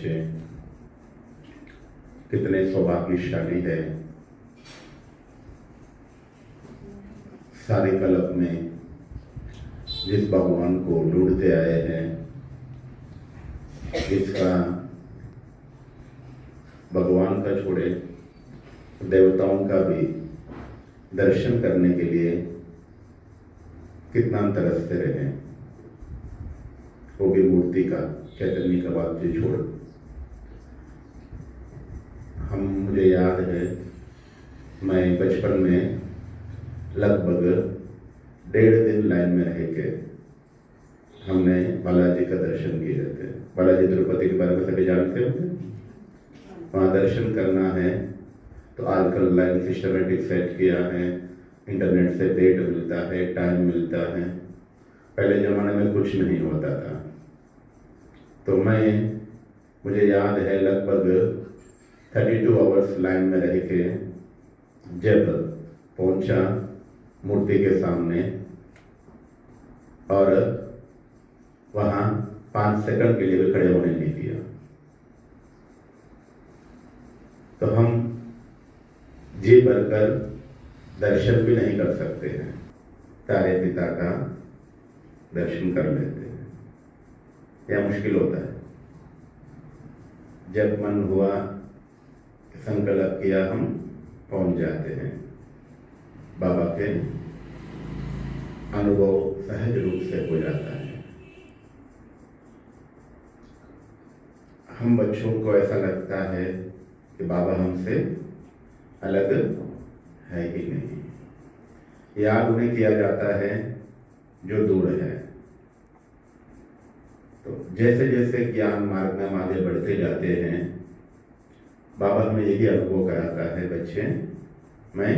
बच्चे कितने सौभाग्यशाली है, सारे कल्प में जिस भगवान को ढूंढते आए हैं, इसका भगवान का छोड़े देवताओं का भी दर्शन करने के लिए कितना तरसते रहे, वो भी मूर्ति का चैतन्य का बात से छोड़। मुझे याद है, मैं बचपन में लगभग 1.5 दिन लाइन में रह के हमने बालाजी का दर्शन किए थे। बालाजी तिरुपति के बारे में सभी जानते होंगे। वहाँ दर्शन करना है तो आजकल लाइन सिस्टमेटिक सेट किया है, इंटरनेट से डेट मिलता है, टाइम मिलता है। पहले ज़माने में कुछ नहीं होता था। तो मुझे याद है लगभग 32 आवर्स लाइन में रह के जब पहुंचा मूर्ति के सामने और वहाँ 5 सेकंड के लिए भी खड़े होने नहीं दिया, तो हम जी भरकर दर्शन भी नहीं कर सकते हैं, तारे पिता का दर्शन कर लेते हैं। यह मुश्किल होता है। जब मन हुआ, संकल्प किया, हम पहुंच जाते हैं। बाबा के अनुभव सहज रूप से हो जाता है। हम बच्चों को ऐसा लगता है कि बाबा हमसे अलग है कि नहीं। याद उन्हें किया जाता है जो दूर है। तो जैसे जैसे ज्ञान मार्ग में हम आगे बढ़ते जाते हैं, बाबा हमें यही अनुभव कराता है, बच्चे मैं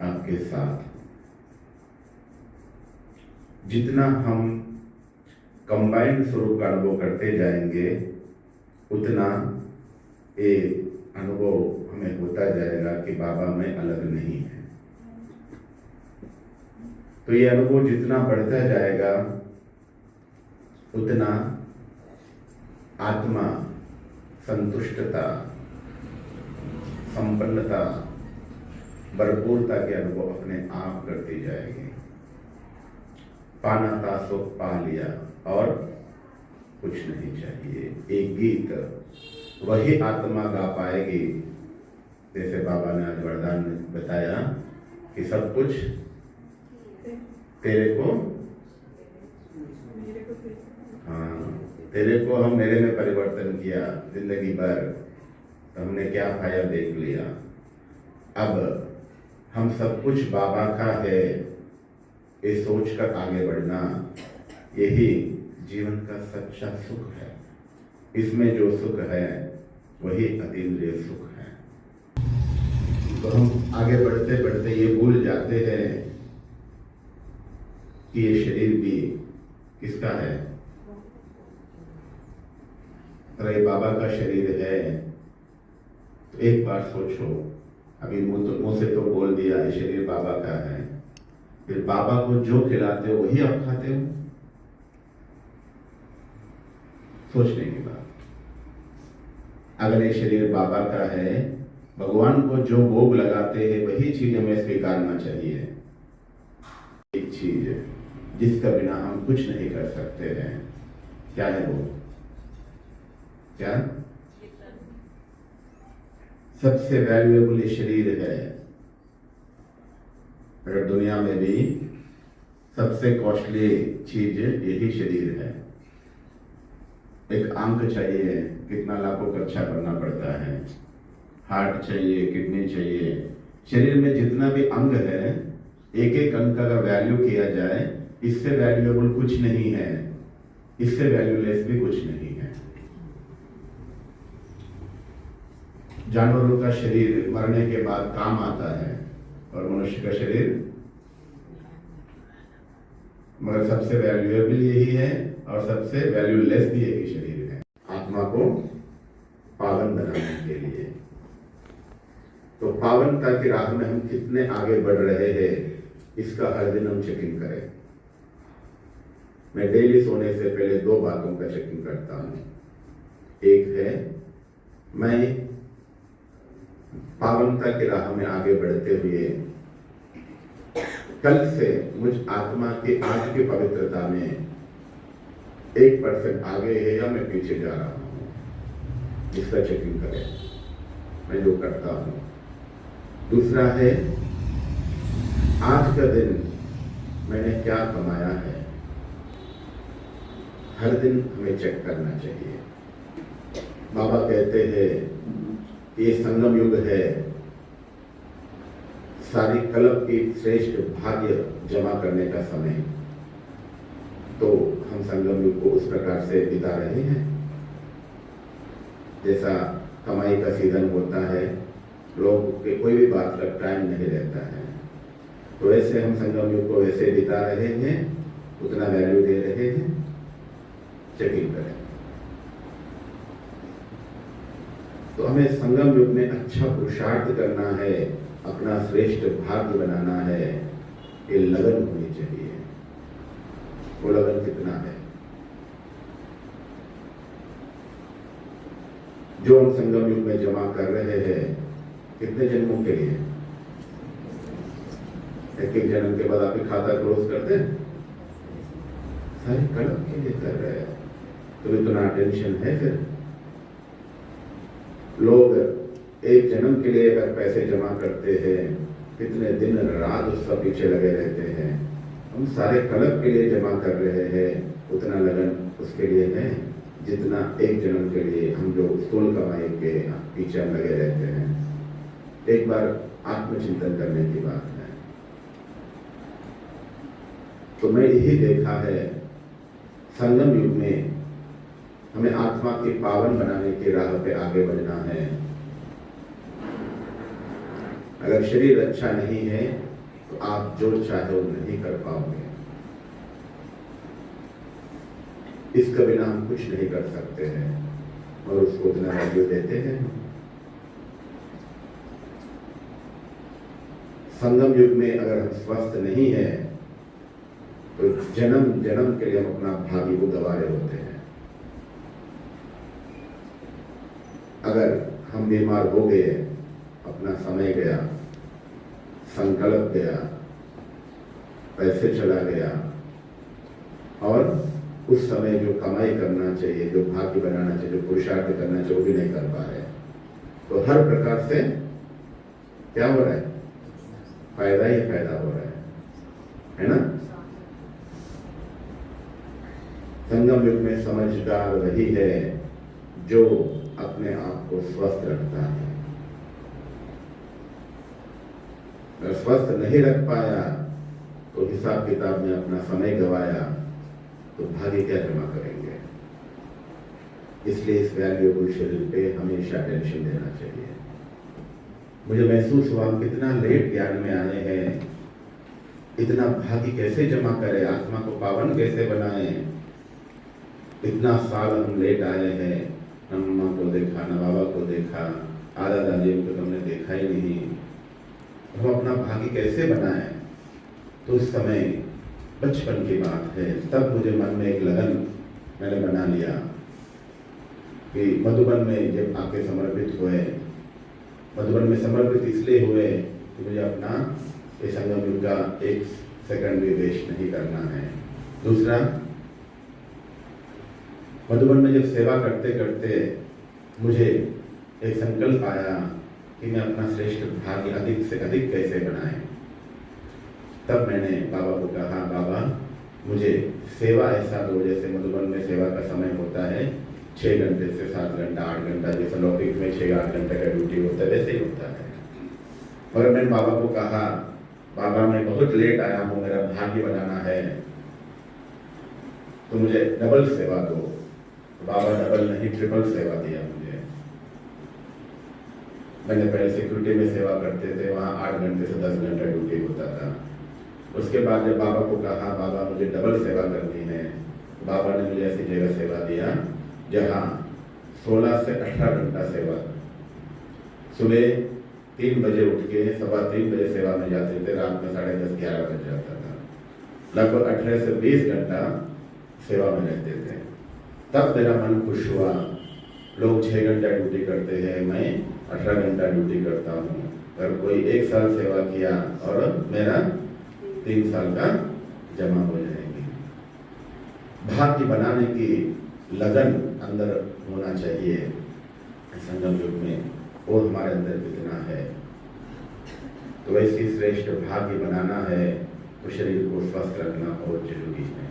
आपके साथ। जितना हम कंबाइंड स्वरूप का अनुभव करते जाएंगे, उतना एक अनुभव हमें होता जाएगा कि बाबा में अलग नहीं है। तो ये अनुभव जितना बढ़ता जाएगा, उतना आत्मा संतुष्टता, संपन्नता, भरपूरता के अनुभव अपने आप करती जाएगी। पाना था सो पा लिया और कुछ नहीं चाहिए। एक गीत वही आत्मा गा पाएगी, जैसे बाबा ने आज वरदान में बताया कि सब कुछ तेरे को, हाँ, तेरे को हम मेरे में परिवर्तन किया जिंदगी भर, तो हमने क्या पाया देख लिया। अब हम सब कुछ बाबा का है, ये सोच कर आगे बढ़ना, यही जीवन का सच्चा सुख है। इसमें जो सुख है वही अतीन्द्रिय सुख है। तो हम आगे बढ़ते बढ़ते ये भूल जाते हैं कि ये शरीर भी किसका है। अगर ये बाबा का शरीर है तो एक बार सोचो, अभी मुंह से तो बोल दिया ये शरीर बाबा का है, फिर बाबा को जो खिलाते हो वही आप खाते हो। सोचने की बात। अगर ये शरीर बाबा का है, भगवान को जो भोग लगाते हैं वही चीज हमें स्वीकारना चाहिए। एक चीज जिसका बिना हम कुछ नहीं कर सकते हैं, क्या है वो? क्या? सबसे वैल्यूएबल ये शरीर है। अगर दुनिया में भी सबसे कॉस्टली चीज यही शरीर है। एक आंख चाहिए, कितना लाखों खर्चा करना पड़ता है। हार्ट चाहिए, किडनी चाहिए। शरीर में जितना भी अंग है, एक एक अंग का अगर वैल्यू किया जाए, इससे वैल्यूएबल कुछ नहीं है, इससे वैल्यूलेस भी कुछ नहीं है। जानवरों का शरीर मरने के बाद काम आता है और मनुष्य का शरीर, मगर सबसे वैल्यूएबल यही है और सबसे वैल्यूलेस भी यही शरीर है, आत्मा को पावन बनाने के लिए। तो पावनता की राह में हम कितने आगे बढ़ रहे हैं, इसका हर दिन हम चेकिंग करें। मैं डेली सोने से पहले 2 बातों का चेकिंग करता हूँ। एक है, मैं पावनता की राह में आगे बढ़ते हुए कल से मुझ आत्मा की आज की पवित्रता में 1% आगे है या मैं पीछे जा रहा हूँ, इसका चेकिंग करें मैं जो करता हूँ। दूसरा है, आज का दिन मैंने क्या कमाया है, हर दिन हमें चेक करना चाहिए। बाबा कहते हैं ये संगम युग है, सारी कल्प की श्रेष्ठ भाग्य जमा करने का समय, तो हम संगम युग को उस प्रकार से बिता रहे हैं। जैसा कमाई का सीजन होता है, लोग के कोई भी बात का टाइम नहीं रहता है, तो ऐसे हम संगम युग को वैसे बिता रहे हैं, उतना वैल्यू दे रहे हैं। चेकिंग करें। तो हमें संगम युग में अच्छा पुरुषार्थ करना है, अपना श्रेष्ठ भाग्य बनाना है, ये लगन होनी चाहिए। वो लगन कितना है? जो हम संगम युग में जमा कर रहे हैं, कितने जन्मों के लिए? एक जन्म के बाद आप खाता क्लोज करते हैं, सारे कल्प के लिए कर रहे हैं, तो इतना टेंशन है। फिर लोग एक जन्म के लिए अगर पैसे जमा करते हैं, कितने दिन रात उसका पीछे लगे रहते हैं। हम सारे कल्प के लिए जमा कर रहे हैं, उतना लगन उसके लिए है जितना एक जन्म के लिए हम जो स्थूल कमाई के पीछे हम लगे रहते हैं। एक बार आत्मचिंतन करने की बात है। तो मैं यही देखा है, संगम युग में हमें आत्मा की पावन बनाने की राह पे आगे बढ़ना है। अगर शरीर अच्छा नहीं है तो आप जो चाहे वो नहीं कर पाओगे। इसके बिना हम कुछ नहीं कर सकते हैं और उसको उतना वैल्यू देते हैं। संगम युग में अगर हम स्वस्थ नहीं है तो जन्म जन्म के लिए हम अपना भाग्य को गंवा रहे होते हैं। अगर हम बीमार हो गए, अपना समय गया, संकल्प गया, पैसे चला गया, और उस समय जो कमाई करना चाहिए, जो भाग्य बनाना चाहिए, जो पुरुषार्थ करना चाहिए, वो भी नहीं कर पा रहे। तो हर प्रकार से क्या हो रहा है? फायदा ही फायदा हो रहा है ना? संगम युग में समझदार वही है जो अपने आप को स्वस्थ रखता है। अगर स्वस्थ नहीं रख पाया तो हिसाब किताब में अपना समय गवाया, तो भाग्य क्या जमा करेंगे? इसलिए इस वैल्यूएबल शरीर पे हमेशा टेंशन देना चाहिए। मुझे महसूस हुआ हम कितना लेट ज्ञान में आए हैं। इतना भाग्य कैसे जमा करें, आत्मा को पावन कैसे बनाएं? इतना साल हम लेट आए हैं, न मम्मा को देखा, न बाबा को देखा, आधा दादी को तो हमने देखा ही नहीं। हम अपना भाग्य कैसे बनाएं? तो उस समय बचपन की बात है, तब मुझे मन में एक लगन मैंने बना लिया कि मधुबन में जब आके समर्पित हुए, मधुबन में समर्पित इसलिए हुए कि मुझे अपना इस संगम युग का 1 सेकंड भी वेस्ट नहीं करना है। दूसरा, मधुबन में जब सेवा करते करते मुझे एक संकल्प आया कि मैं अपना श्रेष्ठ भाग्य अधिक से अधिक कैसे बनाएं। तब मैंने बाबा को कहा, बाबा मुझे सेवा ऐसा दो, जैसे मधुबन में सेवा का समय होता है 6 घंटे से 7 घंटा 8 घंटा, जैसे लौकिक में 6-8 घंटे का ड्यूटी होता है, वैसे ही होता है। मगर मैंने बाबा को कहा, बाबा मैं बहुत लेट आया हूँ, मेरा भाग्य बनाना है, तो मुझे डबल सेवा दो। बाबा डबल नहीं, ट्रिपल सेवा दिया मुझे। मैंने पहले सिक्योरिटी में सेवा करते थे, वहाँ 8 घंटे से 10 घंटा ड्यूटी होता था। उसके बाद जब बाबा को कहा, बाबा मुझे डबल सेवा करनी है, बाबा ने मुझे ऐसी जगह सेवा दिया जहाँ 16 से 18 घंटा सेवा। सुबह 3 बजे उठ के 3:15 बजे सेवा में जाते थे, रात में 10:30-11 बज जाता था। लगभग 18 से 20 घंटा सेवा में रहते थे। तब मेरा मन खुश हुआ, लोग 6 घंटा ड्यूटी करते हैं, मैं 18 घंटा ड्यूटी करता हूँ। अगर कोई 1 साल सेवा किया और मेरा 3 साल का जमा हो जाएगी। भाग्य बनाने की लगन अंदर होना चाहिए संगम युग में, वो हमारे अंदर कितना है। तो वैसी श्रेष्ठ भाग्य बनाना है तो शरीर को स्वस्थ रखना बहुत जरूरी है,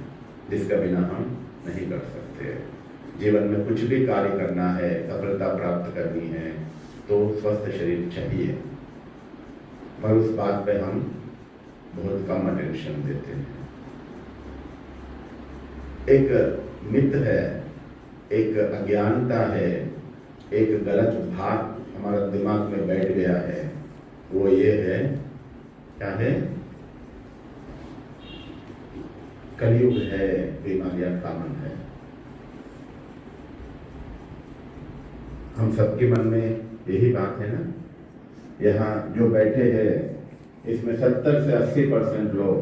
जिसका बिना हम नहीं कर सकते। जीवन में कुछ भी कार्य करना है, सफलता प्राप्त करनी है तो स्वस्थ शरीर चाहिए, पर उस बात पे हम बहुत कम अटेंशन देते हैं। एक मिथ है, एक अज्ञानता है, एक गलत भाव हमारा दिमाग में बैठ गया है। वो ये है, क्या है? कलयुग है, बीमारियां कॉमन है। हम सबके मन में यही बात है ना। यहाँ जो बैठे हैं इसमें 70 से 80% लोग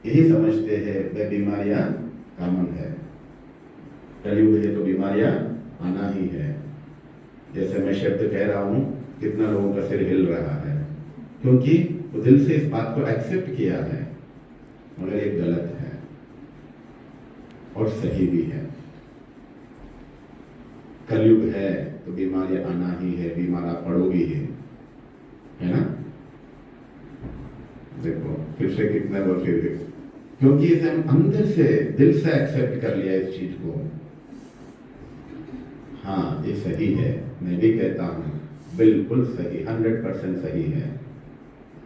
यही समझते हैं वे बीमारियां कॉमन है। कलयुग है तो बीमारियां आना ही है। जैसे मैं शब्द कह रहा हूं, कितना लोगों का सिर हिल रहा है, क्योंकि वो दिल से इस बात को एक्सेप्ट किया है, मगर ये गलत है और सही भी है। कलयुग है तो बीमारियां आना ही है, बीमार पड़ोगी ही, है ना। देखो फिर से कितना बार फिर, क्योंकि इसे हम अंदर से दिल से एक्सेप्ट कर लिया इस चीज को। हाँ ये सही है, मैं भी कहता हूं बिल्कुल सही, 100% सही है,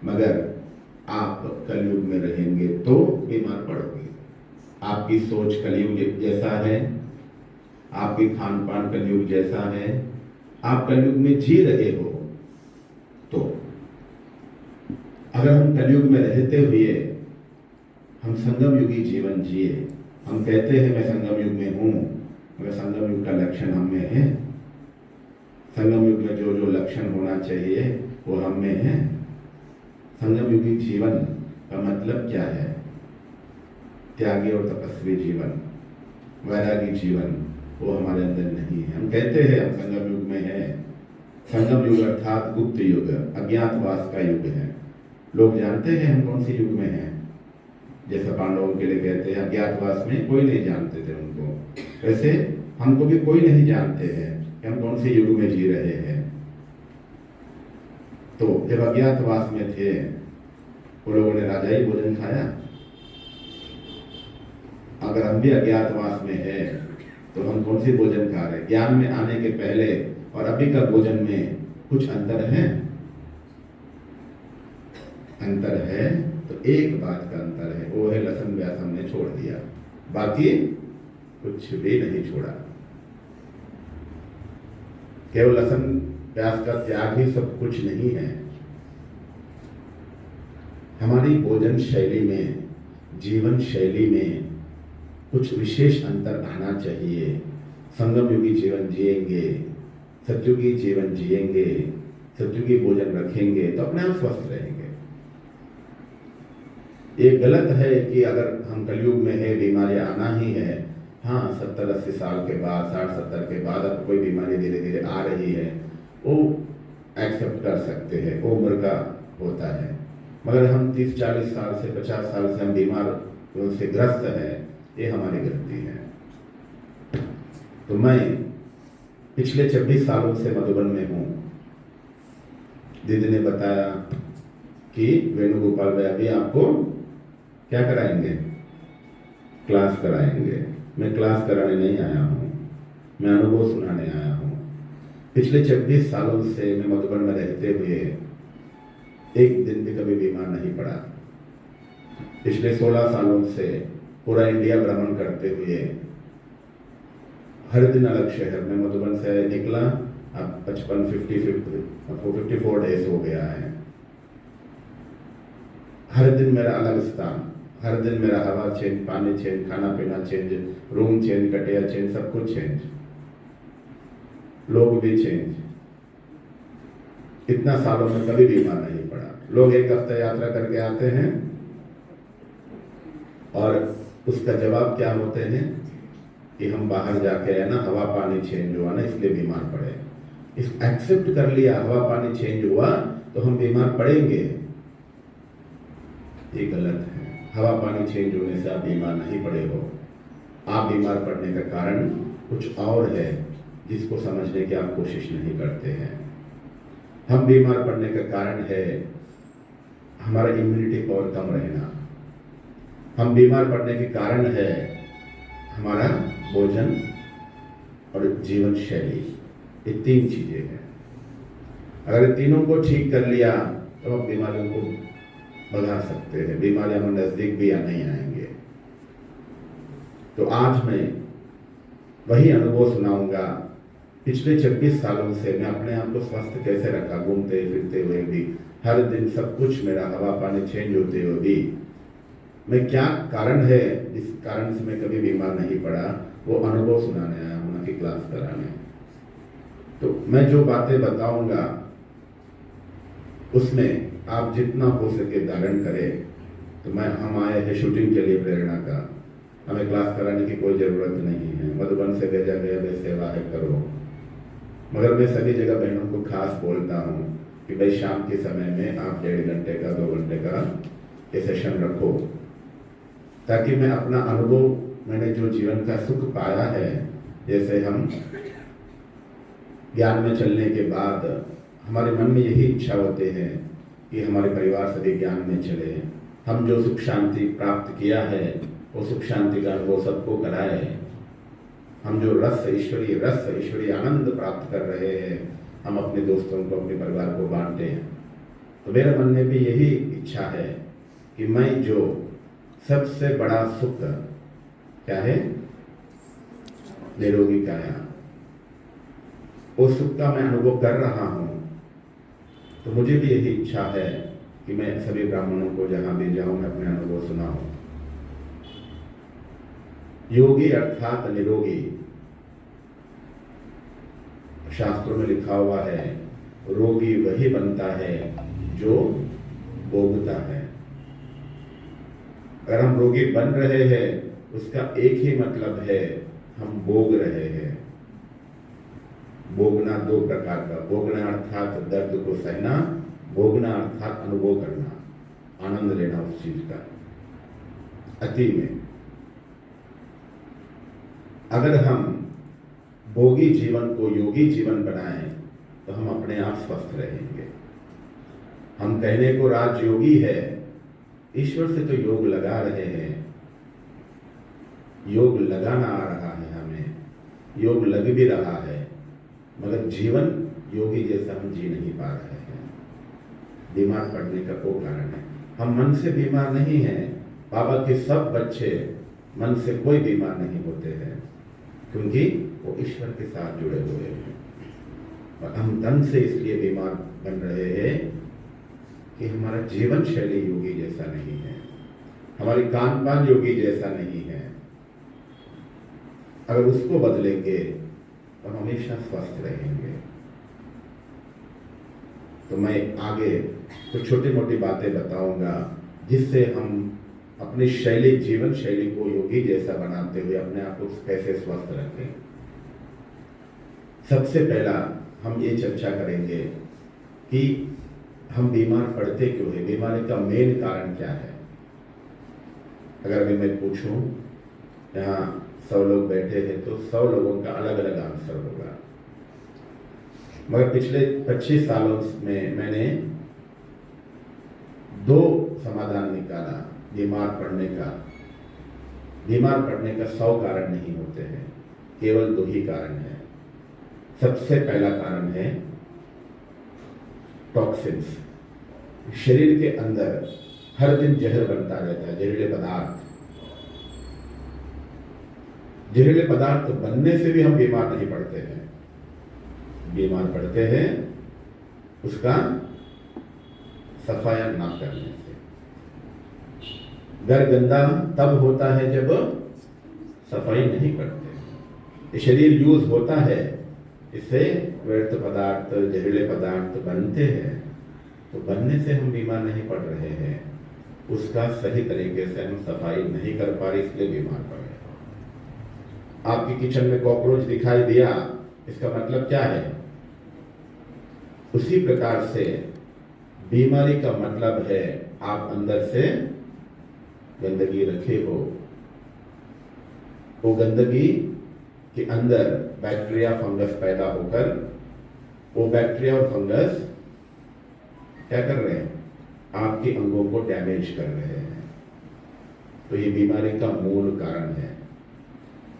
मगर आप कलयुग में रहेंगे तो बीमार पड़ोगे। आपकी सोच कलयुग जैसा है, आपकी खान पान कलयुग जैसा है, आप कलयुग में जी रहे हो तो। अगर हम कलयुग में रहते हुए हम संगम युगी जीवन जिए, हम कहते हैं मैं संगम युग में हूं, मगर संगम युग का लक्षण हम में है। संगम युग में जो जो लक्षण होना चाहिए वो हम में है। संगम युगी जीवन का मतलब क्या है? त्यागी और तपस्वी जीवन, वैरागी जीवन, वो हमारे अंदर नहीं है। हम कहते हैं हम संगम युग में है। संगम युग अर्थात गुप्त युग, अज्ञातवास का युग है। लोग जानते हैं हम कौन सी युग में हैं। जैसा पांडवों के लिए कहते हैं अज्ञातवास में कोई नहीं जानते थे उनको, वैसे हमको भी कोई नहीं जानते हैं कि हम कौन से युग में जी रहे हैं। तो जब अज्ञातवास में थे वो लोगों ने राजाई भोजन खाया। अगर हम भी अज्ञातवास में है तो हम कौन सी भोजन खा रहे हैं? ज्ञान में आने के पहले और अभी का भोजन में कुछ अंतर है? अंतर है तो एक बात का अंतर है, वो है लहसुन प्याज हमने छोड़ दिया, बाकी कुछ भी नहीं छोड़ा। केवल लहसुन प्याज का त्याग ही सब कुछ नहीं है। हमारी भोजन शैली में, जीवन शैली में कुछ विशेष अंतर आना चाहिए। संगम युगी जीवन जिएंगे, सतयुगी जीवन जिएंगे, सतयुगी भोजन रखेंगे तो अपने आप स्वस्थ रहेंगे। ये गलत है कि अगर हम कलयुग में है बीमारियां आना ही है। हाँ 70-80 साल के बाद, 60-70 के बाद अब कोई बीमारी धीरे धीरे आ रही है, वो एक्सेप्ट कर सकते हैं, वो उम्र का होता है। मगर हम 30-40 साल से 50 साल से हम बीमार से ग्रस्त है, ये हमारी गलती है। तो मैं पिछले 26 सालों से मधुबन में हूँ। दीदी ने बताया कि वेणुगोपाल भाई अभी आपको क्या कराएंगे? क्लास कराएंगे। मैं क्लास कराने नहीं आया हूँ, मैं अनुभव सुनाने आया हूँ। पिछले 26 सालों से मैं मधुबन में रहते हुए एक दिन भी कभी बीमार नहीं पड़ा। पिछले 16 सालों से पूरा इंडिया भ्रमण करते हुए हर दिन अलग शहर में, मधुबन से निकला अब 54 डेज हो गया है। हर दिन मेरा अलग स्थान, हर दिन मेरा हवा चेंज, पानी चेंज, खाना पीना चेंज, रूम चेंज, कटिया चेंज, सब कुछ चेंज, लोग भी चेंज। इतना सालों में कभी बीमार नहीं पड़ा। लोग एक हफ्ता यात्रा करके आते हैं और उसका जवाब क्या होते हैं? कि हम बाहर जाके है ना हवा पानी चेंज हुआ ना इसलिए बीमार पड़े। इस एक्सेप्ट कर लिया हवा पानी चेंज हुआ तो हम बीमार पड़ेंगे, ये गलत है। हवा पानी चेंज होने से आप बीमार नहीं पड़े हो। आप बीमार पड़ने का कारण कुछ और है जिसको समझने की आप कोशिश नहीं करते हैं। हम बीमार पड़ने का कारण है हमारा इम्यूनिटी पावर कम रहना। हम बीमार पड़ने के कारण है हमारा भोजन और जीवन शैली, ये 3 चीजें हैं। अगर तीनों को ठीक कर लिया तो आप बीमारियों को भगा सकते हैं, बीमारियां में नजदीक भी या नहीं आएंगे। तो आज मैं वही अनुभव सुनाऊंगा। पिछले 26 सालों से मैं अपने आप को स्वस्थ कैसे रखा, घूमते फिरते हुए भी, हर दिन सब कुछ मेरा हवा पानी चेंज होते हुए भी मैं क्या कारण है जिस कारण से मैं कभी बीमार नहीं पड़ा, वो अनुभव सुनाने आया हूं, ना कि क्लास कराने। तो मैं जो बातें बताऊंगा उसमें आप जितना हो सके धारण करें। तो हम आए हैं शूटिंग के लिए प्रेरणा का, हमें क्लास कराने की कोई ज़रूरत नहीं है। मधुबन से भेजा गया वे सेवा है करो। मगर मैं सभी जगह बहनों को खास बोलता हूँ कि भाई शाम के समय में आप 1.5 घंटे का 2 घंटे का ये सेशन रखो, ताकि मैं अपना अनुभव, मैंने जो जीवन का सुख पाया है, जैसे हम ज्ञान में चलने के बाद हमारे मन में यही इच्छा होते हैं कि हमारे परिवार सभी ज्ञान में चले, हम जो सुख शांति प्राप्त किया है वो सुख शांति का अनुभव सबको कराए, हम जो ईश्वरीय आनंद प्राप्त कर रहे हैं हम अपने दोस्तों को, अपने परिवार को बांटे हैं। तो मेरे मन में भी यही इच्छा है कि मैं जो सबसे बड़ा सुख क्या है, निरोगी काया, उस सुख का मैं अनुभव कर रहा हूं। तो मुझे भी यही इच्छा है कि मैं सभी ब्राह्मणों को जहां भी जाऊं मैं अपने अनुभव सुनाऊं। योगी अर्थात निरोगी, शास्त्रों में लिखा हुआ है रोगी वही बनता है जो भोगता है। अगर हम रोगी बन रहे हैं उसका एक ही मतलब है हम भोग रहे हैं। भोगना 2 प्रकार का, भोगना अर्थात दर्द को सहना, भोगना अर्थात अनुभव करना, आनंद लेना उस चीज का अति में। अगर हम भोगी जीवन को योगी जीवन बनाएं तो हम अपने आप स्वस्थ रहेंगे। हम कहने को राजयोगी है, ईश्वर से तो योग लगा रहे हैं, योग लगाना आ रहा है, हमें योग लग भी रहा है, मगर जीवन योगी जैसा हम जी नहीं पा रहे हैं। बीमार पड़ने का वो कारण है। हम मन से बीमार नहीं हैं। बाबा के सब बच्चे मन से कोई बीमार नहीं होते हैं, क्योंकि वो ईश्वर के साथ जुड़े हुए हैं। और हम तन से इसलिए बीमार बन रहे हैं कि हमारा जीवन शैली योगी जैसा नहीं है, हमारी खान पान योगी जैसा नहीं है। अगर उसको बदलेंगे तो हमेशा स्वस्थ रहेंगे। तो मैं आगे कुछ छोटी मोटी बातें बताऊंगा जिससे हम अपनी शैली, जीवन शैली को योगी जैसा बनाते हुए अपने आप को कैसे स्वस्थ रखें। सबसे पहला हम ये चर्चा करेंगे कि हम बीमार पड़ते क्यों है, बीमारी का मेन कारण क्या है। अगर अभी मैं पूछूं, यहाँ 100 लोग बैठे हैं तो 100 लोगों का अलग अलग आंसर होगा, मगर पिछले 25 सालों में मैंने 2 समाधान निकाला बीमार पड़ने का। बीमार पड़ने का 100 कारण नहीं होते हैं, केवल 2 ही कारण है। सबसे पहला कारण है टॉक्सिन्स। शरीर के अंदर हर दिन जहर बनता रहता है, जहरीले पदार्थ। जहरीले पदार्थ बनने से भी हम बीमार नहीं पड़ते हैं। बीमार पड़ते हैं उसका सफाया ना करने से। घर गंदा तब होता है जब सफाई नहीं करते। शरीर यूज होता है, इससे व्यर्थ पदार्थ, जहरीले पदार्थ बनते हैं, तो बनने से हम बीमार नहीं पड़ रहे हैं, उसका सही तरीके से हम सफाई नहीं कर पा रहे, इसलिए बीमार पड़ रहे हैं। आपकी किचन में कॉकरोच दिखाई दिया, इसका मतलब क्या है? उसी प्रकार से बीमारी का मतलब है आप अंदर से गंदगी रखे हो। वो गंदगी के अंदर बैक्टीरिया फंगस पैदा होकर वो बैक्टीरिया और फंगस क्या कर रहे हैं? आपके अंगों को डैमेज कर रहे हैं। तो ये बीमारी का मूल कारण है।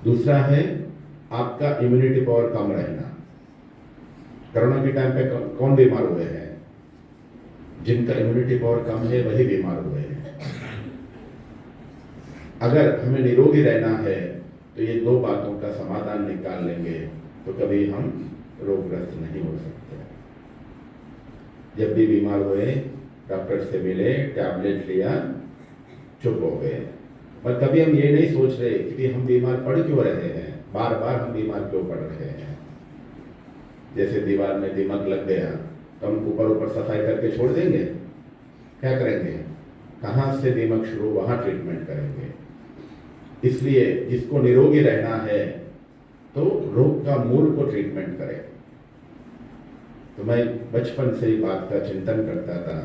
दूसरा है आपका इम्यूनिटी पावर कम रहना। कोरोना के टाइम पे कौन बीमार हुए हैं? जिनका इम्यूनिटी पावर कम है वही बीमार हुए हैं। अगर हमें निरोगी रहना है तो ये दो बातों का समाधान निकाल लेंगे तो कभी हम रोगग्रस्त नहीं हो सकते। जब भी बीमार हुए डॉक्टर से मिले, टैबलेट लिया, चुप हो गए। पर कभी हम ये नहीं सोच रहे कि हम बीमार पड़ क्यों रहे हैं, बार बार हम बीमार क्यों पड़ रहे हैं। जैसे दीवार में दीमक लग गया तो हम ऊपर ऊपर सफाई करके छोड़ देंगे? क्या करेंगे? कहाँ से दीमक शुरू, वहाँ ट्रीटमेंट करेंगे। इसलिए जिसको निरोगी रहना है तो रोग का मूल को ट्रीटमेंट करें। तो मैं बचपन से ही बात का चिंतन करता था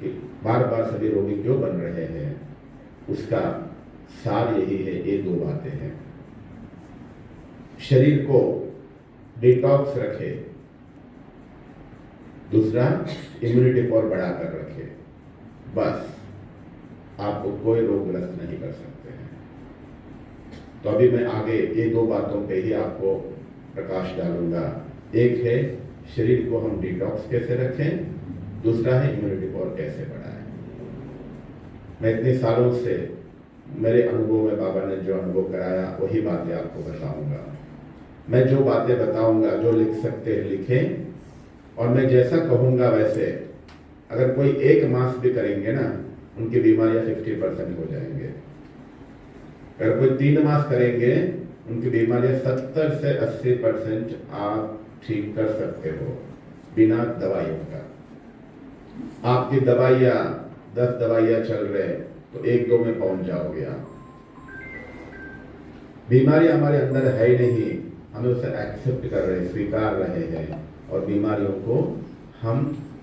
कि बार बार सभी रोगी क्यों बन रहे हैं। उसका सार यही है, ये दो बातें हैं। शरीर को डिटॉक्स रखे, दूसरा इम्यूनिटी पावर बढ़ाकर रखे। बस आपको कोई रोगग्रस्त नहीं कर सकते हैं। तो अभी मैं आगे ये दो बातों पे ही आपको प्रकाश डालूंगा। एक है शरीर को हम डिटॉक्स कैसे रखें, दूसरा है इम्यूनिटी पावर कैसे बढ़ाएं। मैं इतने सालों से मेरे अनुभव में बाबा ने जो अनुभव कराया वही बातें आपको बताऊंगा। मैं जो बातें बताऊंगा, जो लिख सकते हैं लिखें, और मैं जैसा कहूंगा वैसे अगर कोई एक मास भी करेंगे ना, उनकी बीमारियां 50% हो जाएंगे। अगर कोई 3 मास करेंगे, उनकी बीमारियां 70 से 80% आप ठीक कर सकते हो बिना दवाइयों का। आपकी दवाइयां 10 दवाइयां चल रहे तो 1-2 में पहुंच जाओगे आप। बीमारी हमारे अंदर है ही नहीं, हमें उसे एक्सेप्ट कर रहे, स्वीकार रहे हैं और बीमारियों को हम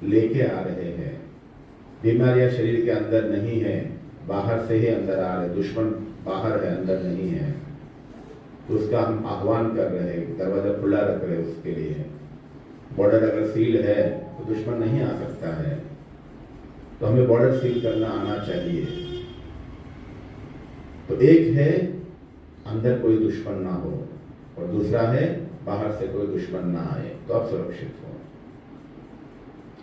लेके आ रहे हैं। बीमारियां शरीर के अंदर नहीं है, बाहर से ही अंदर आ रहे। दुश्मन बाहर है, अंदर नहीं है। तो उसका हम आह्वान कर रहे हैं, दरवाजा खुला रख रहे उसके लिए। बॉर्डर अगर सील है तो दुश्मन नहीं आ सकता है। तो हमें बॉर्डर सील करना आना चाहिए। तो एक है अंदर कोई दुश्मन ना हो और दूसरा है बाहर से कोई दुश्मन ना आए तो आप सुरक्षित हो।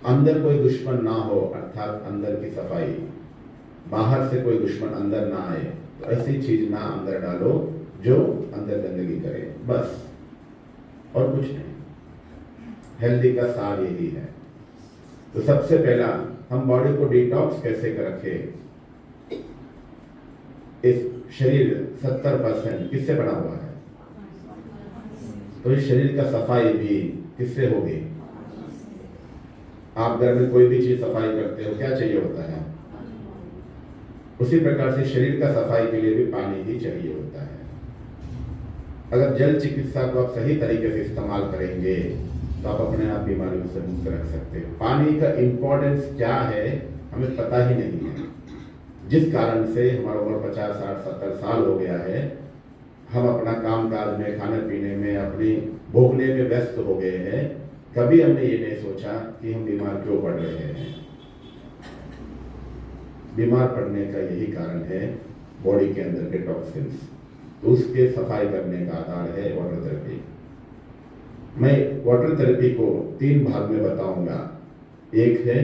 अंदर कोई दुश्मन ना हो अर्थात अंदर की सफाई, बाहर से कोई दुश्मन अंदर ना आए तो ऐसी चीज ना अंदर डालो जो अंदर गंदगी करे, बस और कुछ नहीं। हेल्दी का सार यही है। तो सबसे पहला हम बॉडी को डिटॉक्स कैसे रखें। इस शरीर 70% किससे बना हुआ है? तो इस शरीर का सफाई भी किससे होगी? आप घर में कोई भी चीज सफाई करते हो, क्या चाहिए होता है? उसी प्रकार से शरीर का सफाई के लिए भी पानी ही चाहिए होता है। अगर जल चिकित्सा को आप सही तरीके से इस्तेमाल करेंगे तो आप अपने आप बीमारियों से मुक्त रख सकते हैं। पानी का इंपॉर्टेंस क्या है हमें पता ही नहीं है, जिस कारण से हमारा उम्र 50, 60, 70 साल हो गया है। हम अपना काम काज में, खाने पीने में, अपनी भोगने में व्यस्त हो गए हैं। कभी हमने ये नहीं सोचा कि हम बीमार क्यों पड़ रहे हैं। बीमार पड़ने का यही कारण है बॉडी के अंदर के टॉक्सिन्स। तो उसके सफाई करने का आधार है वाटर थेरेपी। मैं वाटर थेरेपी को 3 भाग में बताऊंगा। एक है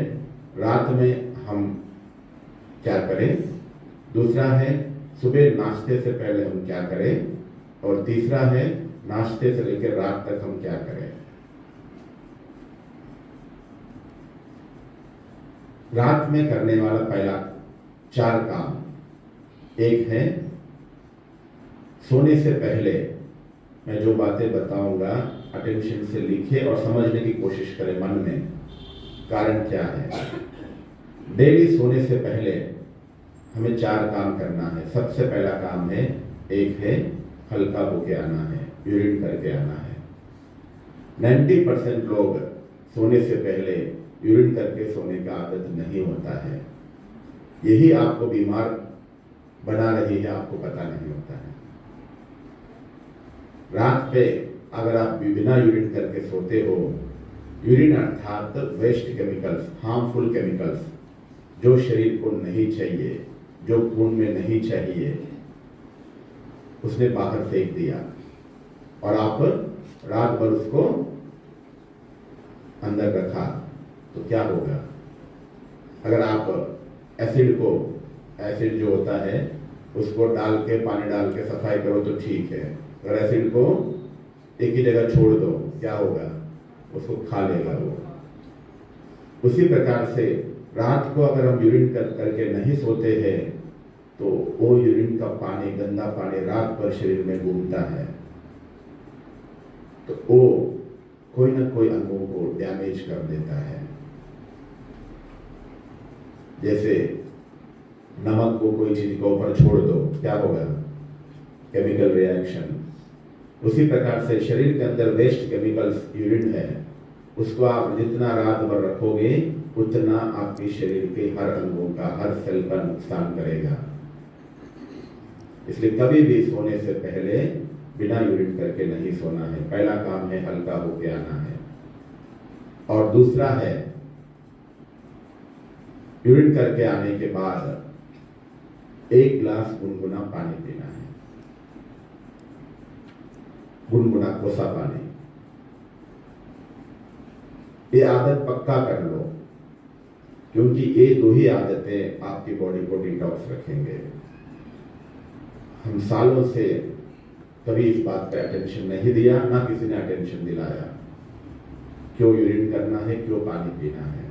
रात में हम क्या करें, दूसरा है सुबह नाश्ते से पहले हम क्या करें, और तीसरा है नाश्ते से लेकर रात तक हम क्या करें। रात में करने वाला पहला 4 काम, एक है सोने से पहले मैं जो बातें बताऊंगा अटेंशन से लिखिए और समझने की कोशिश करें मन में कारण क्या है। डेली सोने से पहले हमें 4 काम करना है। सबसे पहला काम है, एक है हल्का होके आना है, यूरिन करके आना है। 90% लोग सोने से पहले यूरिन करके सोने का आदत नहीं होता है। यही आपको बीमार बना रही है, आपको पता नहीं होता है। रात पे अगर आप बिना यूरिन करके सोते हो, यूरिन अर्थात वेस्ट केमिकल्स, हार्मफुल केमिकल्स जो शरीर को नहीं चाहिए, जो खून में नहीं चाहिए, उसने बाहर फेंक दिया और आप रात भर उसको अंदर रखा, तो क्या होगा? अगर आप एसिड जो होता है उसको डाल के, पानी डाल के सफाई करो तो ठीक है। अगर एसिड को एक ही जगह छोड़ दो, क्या होगा? उसको खा लेगा वो। उसी प्रकार से रात को अगर हम यूरिन करके नहीं सोते हैं तो वो यूरिन का पानी, गंदा पानी रात भर शरीर में घूमता है, तो वो कोई ना कोई अंगों को डैमेज कर देता है। जैसे नमक को कोई चीज के ऊपर छोड़ दो, क्या होगा? Chemical reaction. उसी प्रकार से शरीर के अंदर वेस्ट केमिकल्स यूरिन है, उसको आप जितना रात भर रखोगे उतना आपके शरीर के हर अंगों का, हर सेल का नुकसान करेगा। इसलिए कभी भी सोने से पहले बिना यूरिन करके नहीं सोना है। पहला काम है हल्का होके आना है, और दूसरा है यूरिन करके आने के बाद 1 गिलास गुनगुना पानी पीना है, गुनगुना कोसा पानी। ये आदत पक्का कर लो, क्योंकि ये 2 ही आदतें आपकी बॉडी को डिटॉक्स रखेंगे। हम सालों से कभी इस बात पर अटेंशन नहीं दिया, ना किसी ने अटेंशन दिलाया। क्यों यूरिन करना है, क्यों पानी पीना है।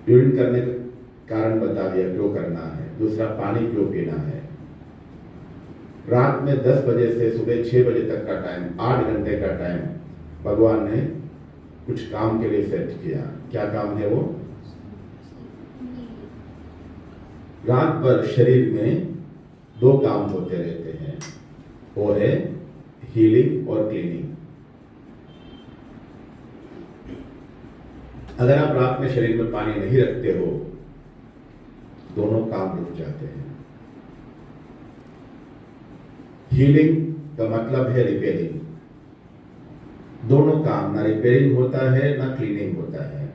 यूरिन करने का कारण बता दिया क्यों करना है, दूसरा पानी क्यों पीना है। रात में 10 बजे से सुबह 6 बजे तक का टाइम, 8 घंटे का टाइम भगवान ने कुछ काम के लिए सेट किया। क्या काम है वो? रात भर शरीर में 2 काम होते रहते हैं, वो है हीलिंग और क्लीनिंग। अगर आप रात में शरीर में पानी नहीं रखते हो, दोनों काम रुक जाते हैं। हीलिंग का मतलब है रिपेयरिंग। दोनों काम, ना रिपेयरिंग होता है ना क्लीनिंग होता है,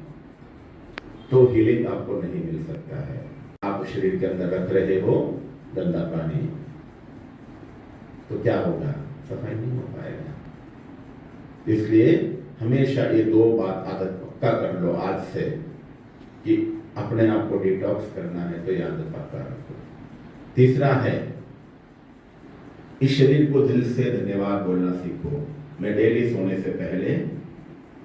तो हीलिंग आपको नहीं मिल सकता है। आप शरीर के अंदर रख रहे हो गंदा पानी, तो क्या होगा? सफाई नहीं हो पाएगा। इसलिए हमेशा ये 2 बात आदत पक्का कर लो आज से, कि अपने आप को डिटॉक्स करना है तो ये आदत पक्का रखो। तीसरा है इस शरीर को दिल से धन्यवाद बोलना सीखो। मैं डेली सोने से पहले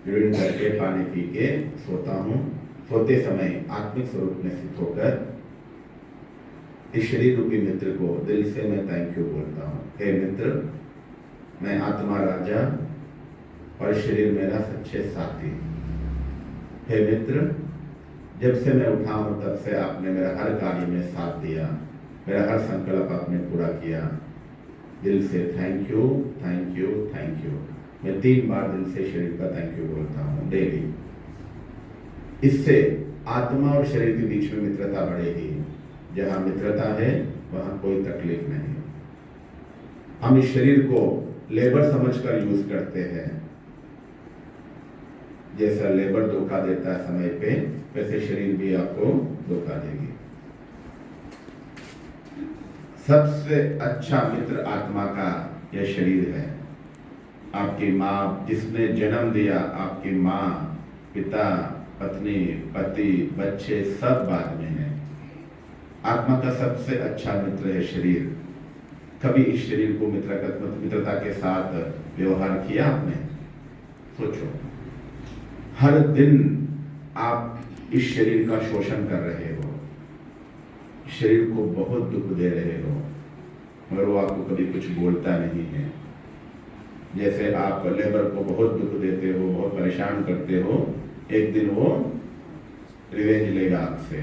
यूरिन करके पानी पी के सोता हूँ। सोते समय आत्मिक स्वरूप में स्थित होकर इस शरीर रूपी मित्र को दिल से मैं थैंक यू बोलता हूँ। हे मित्र, मैं आत्मा राजा और शरीर मेरा सच्चे साथी। हे मित्र, जब से मैं उठा हूँ तब से आपने मेरा हर कार्य में साथ दिया, मेरा हर संकल्प आपने पूरा किया। दिल से thank you, thank you, thank you. मैं 3 बार दिल से शरीर का थैंक यू बोलता हूँ डेली। इससे आत्मा और शरीर के बीच में मित्रता बढ़ेगी। जहाँ मित्रता है वहाँ कोई तकलीफ नहीं। हम इस शरीर को लेबर समझकर यूज करते हैं। जैसा लेबर धोखा देता है समय पे, वैसे शरीर भी आपको धोखा देगी। सबसे अच्छा मित्र आत्मा का यह शरीर है। आपकी माँ जिसने जन्म दिया, आपकी माँ, पिता, पत्नी, पति, बच्चे सब बाद में हैं। आत्मा का सबसे अच्छा मित्र है शरीर। कभी इस शरीर को मित्रता के साथ व्यवहार किया आपने? सोचो, हर दिन आप इस शरीर का शोषण कर रहे हो, शरीर को बहुत दुख दे रहे हो, मगर वो आपको कभी कुछ बोलता नहीं है। जैसे आप लेबर को बहुत दुख देते हो, बहुत परेशान करते हो, एक दिन वो रिवेंज लेगा आपसे,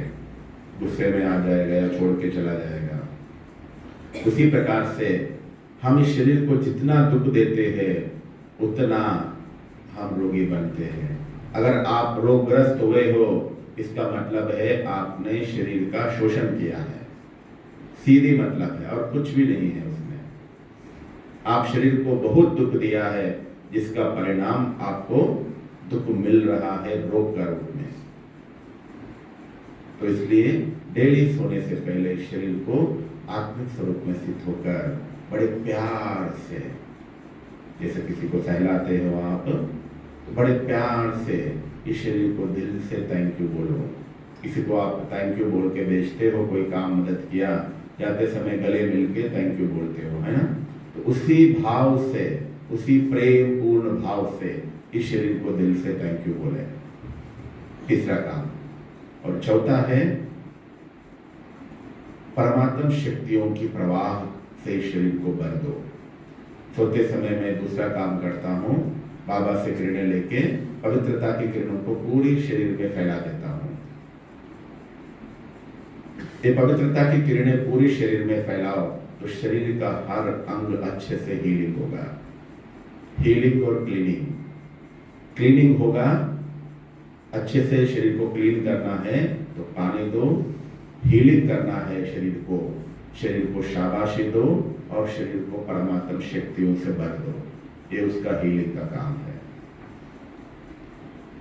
गुस्से में आ जाएगा या छोड़ के चला जाएगा। उसी प्रकार से हम इस शरीर को जितना दुख देते हैं उतना हम रोगी बनते हैं। अगर आप रोगग्रस्त हुए हो, इसका मतलब है आपने शरीर का शोषण किया है, सीधी मतलब है, और कुछ भी नहीं है उसमें। आप शरीर को बहुत दुख दिया है, जिसका परिणाम आपको दुख मिल रहा है रोग का रूप में। तो इसलिए डेली सोने से पहले शरीर को आत्मिक स्वरूप में स्थित होकर बड़े प्यार से, जैसे किसी को सहलाते हो आप, तो बड़े प्यार से इस शरीर को दिल से थैंक यू बोलो। किसी को आप थैंक यू बोल के भेजते हो, कोई काम मदद किया, जाते समय गले मिल के थैंक यू बोलते हो, है ना। तो उसी भाव से, उसी प्रेम पूर्ण भाव से इस शरीर को दिल से थैंक यू बोले। तीसरा काम। और चौथा है परमात्म शक्तियों की प्रवाह से इस शरीर को भर दो। सोते समय मैं दूसरा काम करता हूँ, बाबा से किरणें लेके पवित्रता की किरणों को पूरी शरीर में फैला देता हूँ। ये पवित्रता की किरणें पूरी शरीर में फैलाओ तो शरीर का हर अंग अच्छे से हीलिंग होगा। हीलिंग और क्लीनिंग। क्लीनिंग होगा, अच्छे से शरीर को क्लीन करना है तो पानी दो। हीलिंग करना है शरीर को शाबाशी दो और शरीर को परमात्म शक्तियों से भर दो। ये उसका हीलिंग का काम है।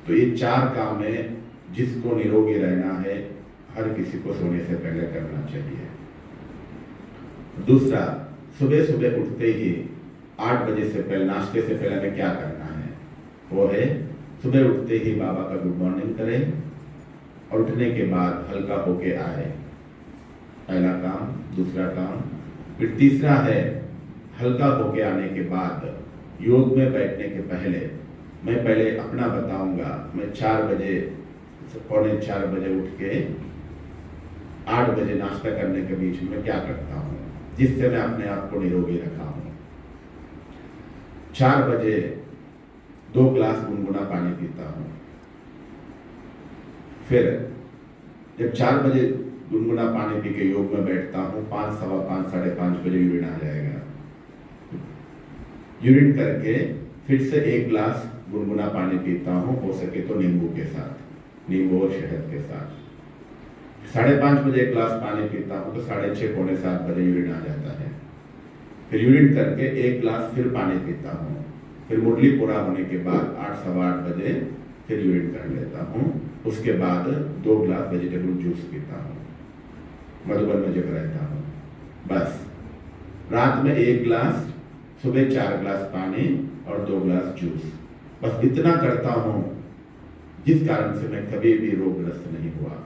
तो ये चार काम है जिसको निरोगी रहना है, हर किसी को सोने से पहले करना चाहिए। दूसरा, सुबह सुबह उठते ही 8 बजे से पहले, नाश्ते से पहले हमें क्या करना है, वो है सुबह उठते ही बाबा का गुड मॉर्निंग करें और उठने के बाद हल्का होके आए, पहला काम। दूसरा काम, फिर तीसरा है हल्का होके आने के बाद योग में बैठने के पहले, मैं पहले अपना बताऊंगा। मैं 4 बजे, 3:45 बजे उठ के 8 बजे नाश्ता करने के बीच में क्या करता हूँ, जिससे मैं अपने आप को निरोगी रखा हूँ। 4 बजे 2 ग्लास गुनगुना पानी पीता हूँ। फिर जब 4 बजे गुनगुना पानी पी के योग में बैठता हूँ, 5, सवा 5, 5:30 बजे यूरिन आ जाएगा। यूरिन करके फिर से 1 ग्लास गुनगुना पानी पीता हूँ, हो सके तो नींबू के साथ, नींबू और शहद के साथ। 5:30 बजे 1 ग्लास पानी पीता हूँ तो 6:30, पौने 7 बजे यूरिन आ जाता है। फिर यूरिन करके 1 ग्लास फिर पानी पीता हूँ। फिर मुरली पूरा होने के बाद 8, सवा 8 बजे फिर यूरिन कर लेता हूँ। उसके बाद 2 ग्लास वेजिटेबल जूस पीता हूँ, मधुबन में जब रहता हूँ। बस रात में 1 ग्लास, सुबह 4 ग्लास पानी और 2 ग्लास जूस। बस इतना करता हूँ, जिस कारण से मैं कभी भी रोगग्रस्त नहीं हुआ।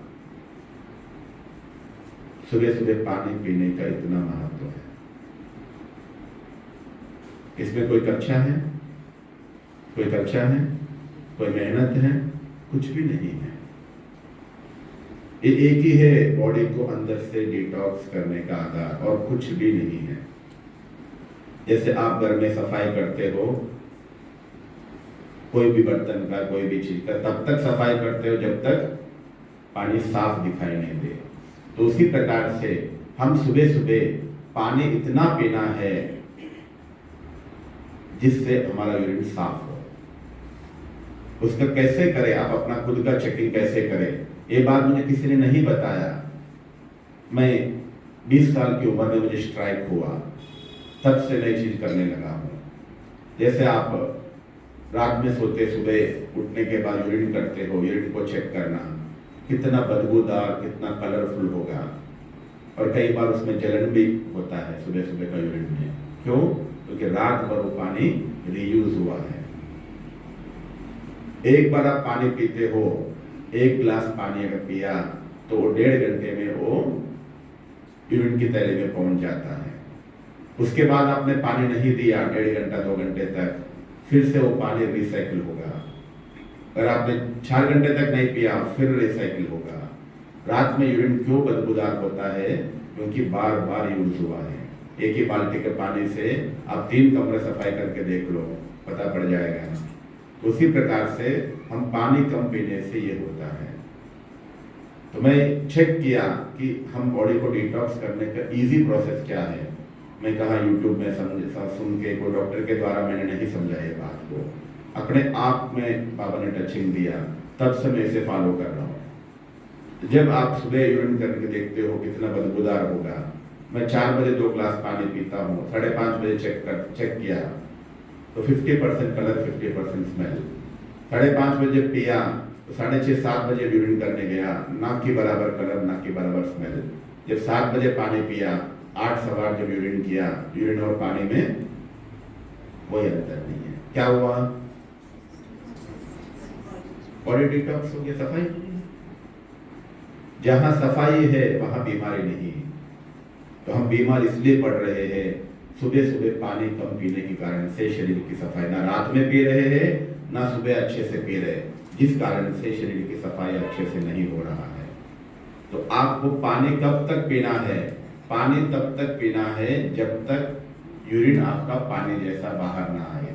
सुबह सुबह पानी पीने का इतना महत्व है। इसमें कोई कक्षा है, कोई कक्षा है, कोई मेहनत है, कुछ भी नहीं है। ये एक ही है बॉडी को अंदर से डिटॉक्स करने का आधार, और कुछ भी नहीं है। जैसे आप घर में सफाई करते हो, कोई भी बर्तन का, कोई भी चीज का, तब तक सफाई करते हो जब तक पानी साफ दिखाई नहीं दे। तो उसी प्रकार से हम सुबह सुबह पानी इतना पीना है जिससे हमारा यूरिन साफ हो। उसका कैसे करें, आप अपना खुद का चेकिंग कैसे करें, ये बात मुझे किसी ने नहीं बताया। मैं 20 साल की उम्र में मुझे स्ट्राइक हुआ, तब से नई चीज करने लगा हूँ। जैसे आप रात में सोते सुबह उठने के बाद यूरिन करते हो, यूरिन को चेक करना, कितना बदबूदार, कितना कलरफुल होगा। और कई बार उसमें जलन भी होता है सुबह सुबह का यूरिन में। क्यों? क्योंकि रात भर वो पानी रीयूज हुआ है। एक बार आप पानी पीते हो, 1 ग्लास पानी अगर पिया तो 1.5 घंटे में वो यूरिन की थैली में पहुंच जाता है। उसके बाद आपने पानी नहीं दिया 1.5 घंटा 2 घंटे तक, फिर से वो पानी रिसाइकिल होगा। अगर आपने 4 घंटे तक नहीं पिया, फिर रिसाइकिल होगा। रात में यूरिन क्यों बदबूदार होता है? क्योंकि बार बार यूज हुआ है। एक ही बाल्टी के पानी से आप 3 कमरे सफाई करके देख लो, पता पड़ जाएगा। उसी प्रकार से हम पानी कम पीने से ये होता है। तो मैं चेक किया कि हम बॉडी को डिटॉक्स करने का इजी प्रोसेस क्या है। मैं कहा यूट्यूब में सुन के कोई डॉक्टर के द्वारा मैंने नहीं समझा ये बात को, अपने आप में बाबा ने टचिंग दिया, तब से मैं इसे फॉलो कर रहा हूँ। जब आप सुबह यूरिन करके देखते हो कितना बदबूदार होगा। मैं 4 बजे 2 ग्लास पानी पीता हूँ, 5:30 बजे चेक किया तो 50% कलर 50% स्मेल। 5:30 बजे पिया तो 6:30-7 बजे यूरिन करने गया, ना की बराबर कलर ना की बराबर स्मेल। जब 7 बजे पानी पिया, 8-8 जब यूरिन किया, यूरिन और पानी में कोई अंतर नहीं है। क्या हुआ? बॉडी डिटॉक्स हो गया, सफाई। जहां सफाई है वहां बीमारी नहीं। तो हम बीमार इसलिए पड़ रहे हैं सुबह सुबह पानी कम पीने के कारण से। शरीर की सफाई ना रात में पी रहे हैं ना सुबह अच्छे से पी रहे, जिस कारण से शरीर की सफाई अच्छे से नहीं हो रहा है। तो आपको पानी कब तक पीना है? पानी तब तक पीना है जब तक यूरिन आपका पानी जैसा बाहर ना आए।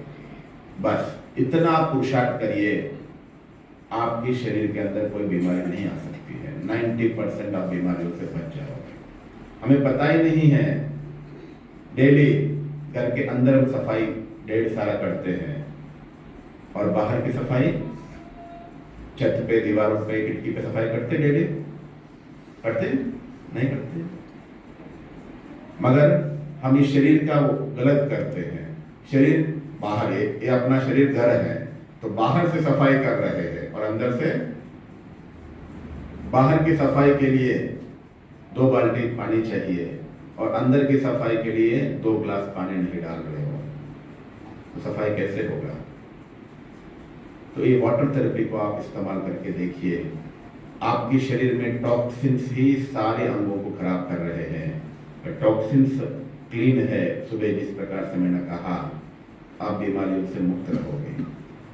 बस इतना आप पुरुषार्थ करिए, आपके शरीर के अंदर कोई बीमारी नहीं आ सकती है। 90% आप बीमारियों से बच जाओगे। हमें पता ही नहीं है, डेली घर के अंदर हम सफाई 1.5 साल करते हैं और बाहर की सफाई छत पे, दीवारों पे, खिड़की पे सफाई करते डेली? करते नहीं करते। मगर हम इस शरीर का गलत करते हैं। शरीर बाहर है, ये अपना शरीर घर है तो बाहर से सफाई कर रहे हैं और अंदर से। बाहर की सफाई के लिए 2 बाल्टी पानी चाहिए और अंदर की सफाई के लिए 2 ग्लास पानी नहीं डाल रहे हो, तो सफाई कैसे होगा? तो ये वाटर थेरेपी को आप इस्तेमाल करके देखिए। आपके शरीर में टॉक्सिन्स ही सारे अंगों को खराब कर रहे हैं। टॉक्सिन्स क्लीन है सुबह, जिस प्रकार से मैंने कहा, आप बीमारियों से मुक्त रहोगे।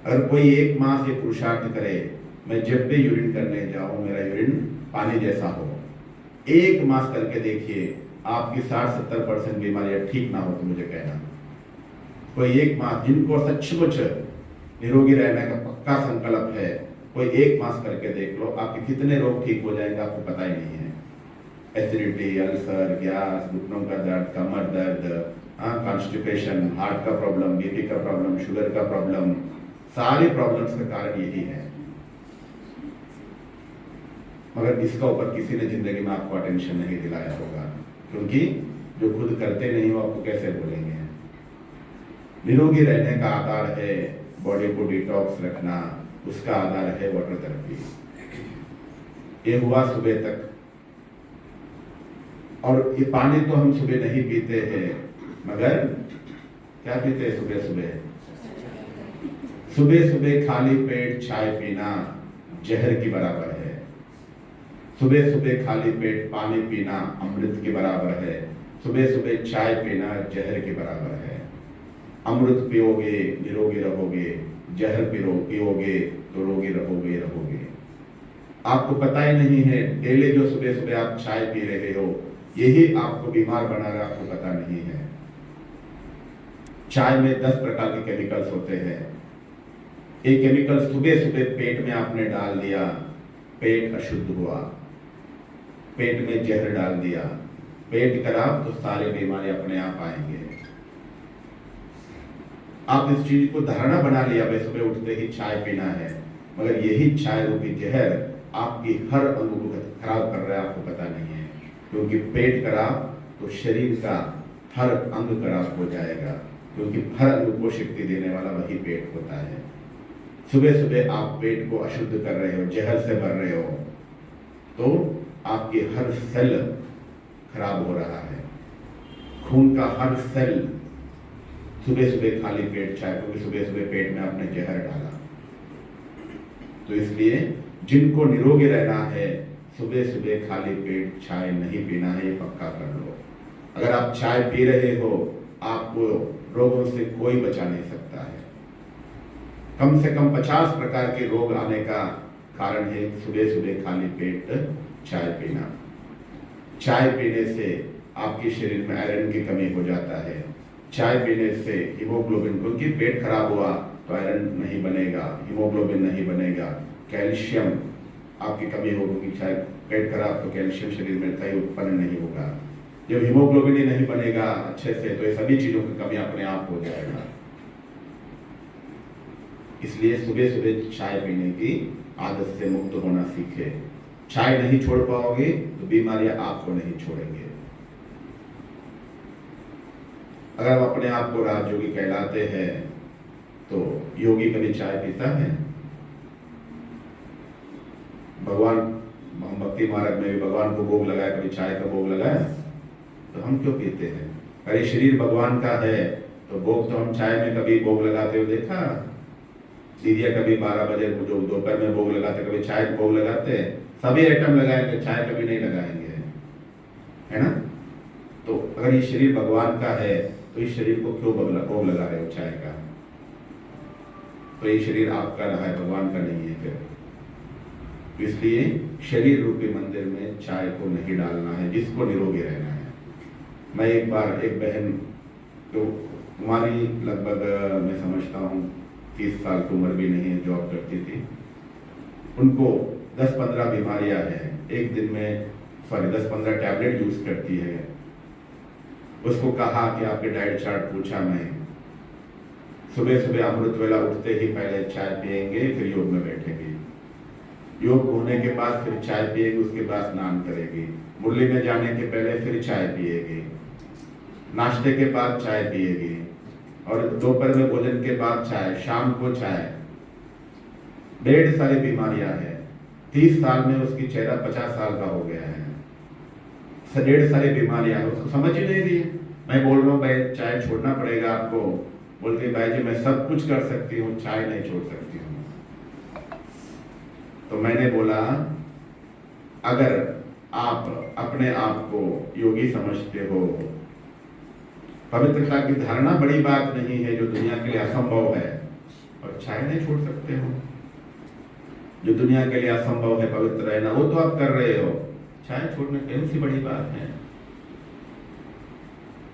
अगर कोई 1 माह से पुरुषार्थ करे, मैं जब भी यूरिन करने जाऊं मेरा यूरिन पानी जैसा हो, 1 मास करके देखिए, आपकी 60-70% बीमारियां ठीक ना हो तो मुझे कहना। कोई 1 माह, जिनको सचमुच निरोगी रहने का पक्का संकल्प है, कोई 1 मास करके देख लो, आपके कितने रोग ठीक हो जाएंगे आपको पता ही नहीं है। एसिडिटी, अल्सर, गैस, घुटनों का दर्द, कमर दर्द, कॉन्स्टिपेशन, हार्ट का प्रॉब्लम, बीपी का प्रॉब्लम, शुगर का प्रॉब्लम, सारे प्रॉब्लम्स का कारण यही है। मगर इसका ऊपर किसी ने जिंदगी में आपको अटेंशन नहीं दिलाया होगा, क्योंकि जो खुद करते नहीं हो आपको कैसे बोलेंगे। निरोगी रहने का आधार है बॉडी को डिटॉक्स रखना, उसका आधार है वाटर थेरेपी। ये हुआ सुबह तक। और ये पानी तो हम सुबह नहीं पीते हैं, मगर क्या पीते हैं सुबह सुबह? सुबह सुबह खाली पेट चाय पीना जहर की बराबर है। सुबह सुबह खाली पेट पानी पीना अमृत के बराबर है। सुबह सुबह चाय पीना जहर के बराबर है। अमृत पियोगे निरोगी रहोगे, जहर पियोगे तो रोगी रहोगे। आपको पता ही नहीं है, डेली जो सुबह सुबह आप चाय पी रहे हो यही आपको बीमार बना रहा, आपको पता नहीं है। चाय में 10 प्रकार के केमिकल्स होते हैं। एक केमिकल सुबह सुबह पेट में आपने डाल दिया, पेट अशुद्ध हुआ, पेट में जहर डाल दिया, पेट खराब तो सारी बीमारी अपने आप आएंगे। आप इस चीज को धारणा बना लिया, भाई सुबह उठते ही चाय पीना है, मगर यही चाय रूपी जहर आपकी हर अंग को खराब कर रहा है, आपको पता नहीं है। क्योंकि पेट खराब तो शरीर का हर अंग खराब हो जाएगा, क्योंकि हर अंग को शक्ति देने वाला वही पेट होता है। सुबह सुबह आप पेट को अशुद्ध कर रहे हो, जहर से भर रहे हो, तो आपकी हर सेल खराब हो रहा है। खून का हर सेल सुबह सुबह खाली पेट चाय, क्योंकि सुबह सुबह पेट में आपने जहर डाला। तो इसलिए जिनको निरोगी रहना है, सुबह सुबह खाली पेट चाय नहीं पीना है, ये पक्का कर लो। अगर आप चाय पी रहे हो, आपको रोगों से कोई बचा नहीं सकता है। कम से कम 50 प्रकार के रोग आने का कारण है सुबह सुबह खाली पेट चाय पीना। चाय पीने से आपके शरीर में आयरन की कमी हो जाता है। चाय पीने से हीमोग्लोबिन, क्योंकि पेट खराब हुआ तो आयरन नहीं बनेगा, हीमोग्लोबिन नहीं बनेगा, कैल्शियम आपकी कमी होगी। चाय पेट खराब तो कैल्शियम शरीर में कहीं उत्पन्न नहीं होगा। जब हीमोग्लोबिन ही नहीं बनेगा अच्छे से तो ये सभी चीजों की कमी अपने आप हो जाएगा। इसलिए सुबह सुबह चाय पीने की आदत से मुक्त होना सीखे। चाय नहीं छोड़ पाओगे तो बीमारियां आपको नहीं छोड़ेंगे। अगर आप अपने आप को राजयोगी कहलाते हैं तो योगी कभी चाय पीता है? भगवान भक्ति मार्ग में भी भगवान को भोग लगाया, कभी चाय का भोग लगाया? तो हम क्यों पीते हैं? अरे शरीर भगवान का है तो भोग तो हम चाय में कभी भोग लगाते हुए देखा? दीदिया कभी 12 बजे जो दोपहर में भोग लगाते, कभी चाय भोग लगाते? सभी आइटम लगाएंगे, चाय कभी नहीं लगाएंगे, है ना? तो अगर ये शरीर भगवान का है तो इस शरीर को क्यों भोग लगा रहे हो चाय का? तो ये शरीर आपका रहा है, भगवान का नहीं है फिर। इसलिए शरीर रूपी मंदिर में चाय को नहीं डालना है, जिसको निरोगी रहना है। मैं एक बार एक बहन तो हमारी लगभग मैं समझता हूँ 30 साल की उम्र भी नहीं है, जॉब करती थी। उनको 10-15 बीमारियां हैं, एक दिन में 10-15 टैबलेट यूज करती है। उसको कहा कि आपके डाइट चार्ट पूछा मैं, सुबह सुबह अमृत वेला उठते ही पहले चाय पिएंगे, फिर योग में बैठेंगे, योग होने के बाद फिर चाय पिएगी, उसके बाद स्नान करेगी, मुरली में जाने के पहले फिर चाय पिएगी, नाश्ते के बाद चाय पिएगी, और दोपहर में भोजन के बाद चाय, शाम को चाय। ढेर सारी बीमारियां हैं। 30 साल में उसकी चेहरा 50 साल का हो गया है। ढेर सारी बीमारियां हैं, उसको समझ ही नहीं रही। मैं बोल रहा हूँ भाई चाय छोड़ना पड़ेगा आपको, बोलती भाई जी मैं सब कुछ कर सकती हूँ, चाय नहीं छोड़ सकती हूँ। तो मैंने बोला अगर आप अपने आप को योगी समझते हो, पवित्रता की धारणा बड़ी बात नहीं है जो दुनिया के लिए असंभव है, और चाय नहीं छोड़ सकते हो। जो दुनिया के लिए असंभव है पवित्र रहना, वो तो आप कर रहे हो, चाय छोड़ने कौन सी बड़ी बात है?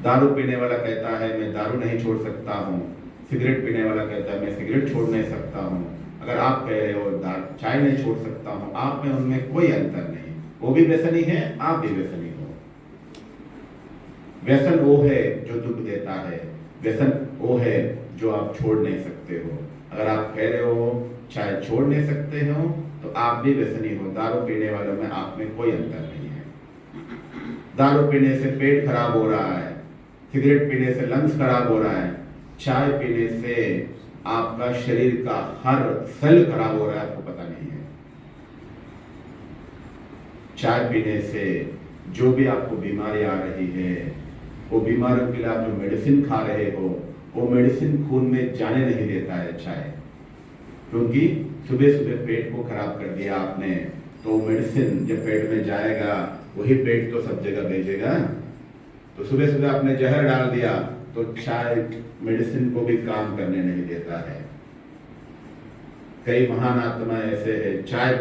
दारू पीने वाला कहता है मैं दारू नहीं छोड़ सकता हूँ, सिगरेट पीने वाला कहता है मैं सिगरेट छोड़ नहीं सकता हूँ। अगर आप कह रहे हो चाय नहीं छोड़ सकता हूँ, आप में उनमें कोई अंतर नहीं। वो भी व्यसनी है, आप भी व्यसनी हो। व्यसन वो है जो दुख देता है, व्यसन वो है जो आप छोड़ नहीं सकते हो। अगर आप कह रहे हो चाय छोड़ नहीं सकते हो तो आप भी व्यसनी हो। दारू पीने वालों में आप में कोई अंतर नहीं है। दारू पीने से पेट खराब हो रहा है, सिगरेट पीने से लंग्स खराब हो रहा है, चाय पीने से आपका शरीर का हर सेल खराब हो रहा है, आपको पता नहीं है। चाय पीने से जो भी आपको बीमारी आ रही है, वो बीमारियों के लिए आप जो मेडिसिन खा रहे हो, वो मेडिसिन खून में जाने नहीं देता है चाय। क्योंकि सुबह सुबह पेट को खराब कर दिया आपने, तो मेडिसिन जब पेट में जाएगा वही पेट तो सब जगह भेजेगा। तो सुबह सुबह आपने जहर डाल दिया तो चाय मेडिसिन को भी काम करने नहीं देता है। कई महान आत्मा ऐसे है, चाय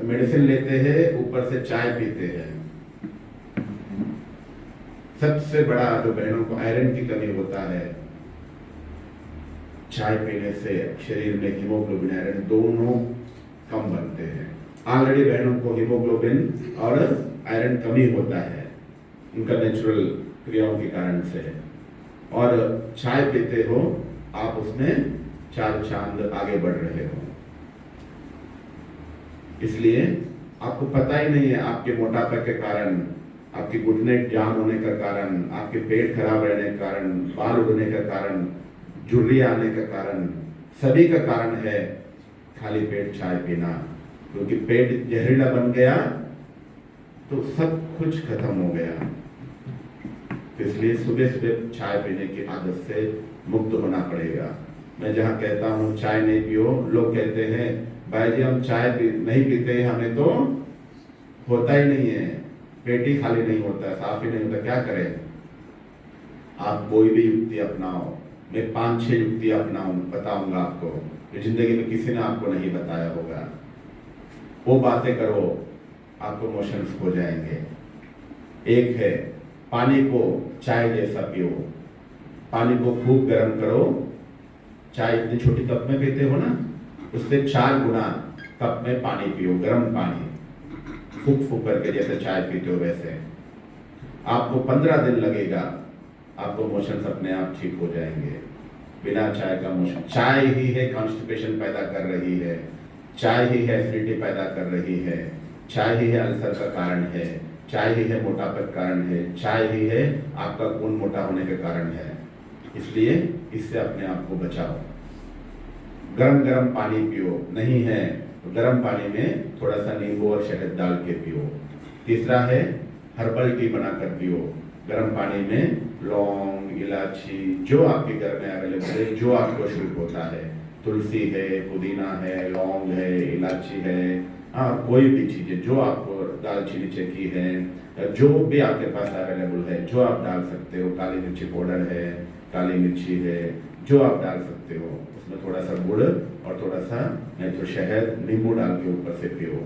मेडिसिन लेते हैं, ऊपर से चाय पीते हैं। सबसे बड़ा जो बहनों को आयरन की कमी होता है, चाय पीने से शरीर में हीमोग्लोबिन आयरन दोनों कम बनते हैं। ऑलरेडी बहनों को हीमोग्लोबिन और आयरन कमी होता है उनका नेचुरल क्रियाओं के कारण से, और चाय पीते हो आप उसमें 4 चांद आगे बढ़ रहे हो। इसलिए आपको पता ही नहीं है, आपके मोटापे के कारण, आपके घुटने जाम होने का कारण, आपके पेट खराब रहने के कारण, बाल उड़ने का कारण, झुर्रियां आने का कारण, सभी का कारण है खाली पेट चाय पीना। क्योंकि पेट जहरीला बन गया तो सब कुछ खत्म हो गया। इसलिए सुबह सुबह चाय पीने की आदत से मुक्त होना पड़ेगा। मैं जहाँ कहता हूँ चाय नहीं पियो, लोग कहते हैं भाई जी हम चाय नहीं पीते, हमें तो होता ही नहीं है, पेट ही खाली नहीं होता, साफ ही नहीं होता, क्या करें? आप कोई भी युक्ति अपनाओ, मैं 5-6 युक्ति बताऊंगा आपको, जो जिंदगी में किसी ने आपको नहीं बताया होगा। वो बातें करो, आपको मोशंस हो जाएंगे। एक है पानी को चाय जैसा पियो। पानी को खूब गर्म करो, चाय इतनी छोटी कप में पीते हो ना, उससे 4 गुना कप में पानी पियो, गर्म पानी। फूक फूक करके जैसे चाय पीते हो वैसे। आपको 15 दिन लगेगा, आपको मोशंस अपने आप ठीक हो जाएंगे। बिना चाय का मोशन, चाय ही है कॉन्स्टिपेशन पैदा कर रही है, चाय ही है एसिडिटी पैदा कर रही है, चाय ही है अल्सर का कारण है, चाय ही है मोटापे का कारण है, चाय ही है आपका खून मोटा होने के कारण है। इसलिए इससे अपने आप को बचाओ। गरम गरम पानी पियो, नहीं है तो गरम पानी में थोड़ा सा नींबू और शहद डाल के पियो। तीसरा है हर्बल टी बनाकर पियो। गरम पानी में लौंग, इलायची, जो आपके घर में अवेलेबल है, जो आपको शुभ होता है, तुलसी है, पुदीना है, लौंग है, इलायची है, हाँ कोई भी चीज़ें जो आपको, दालचीनी चक्की है, जो भी आपके पास अवेलेबल है, जो आप डाल सकते हो। काली मिर्ची पाउडर है, काली मिर्ची है, जो आप डाल सकते हो। उसमें थोड़ा सा गुड़ और थोड़ा सा नहीं तो शहद, नींबू डाल के ऊपर से पियो।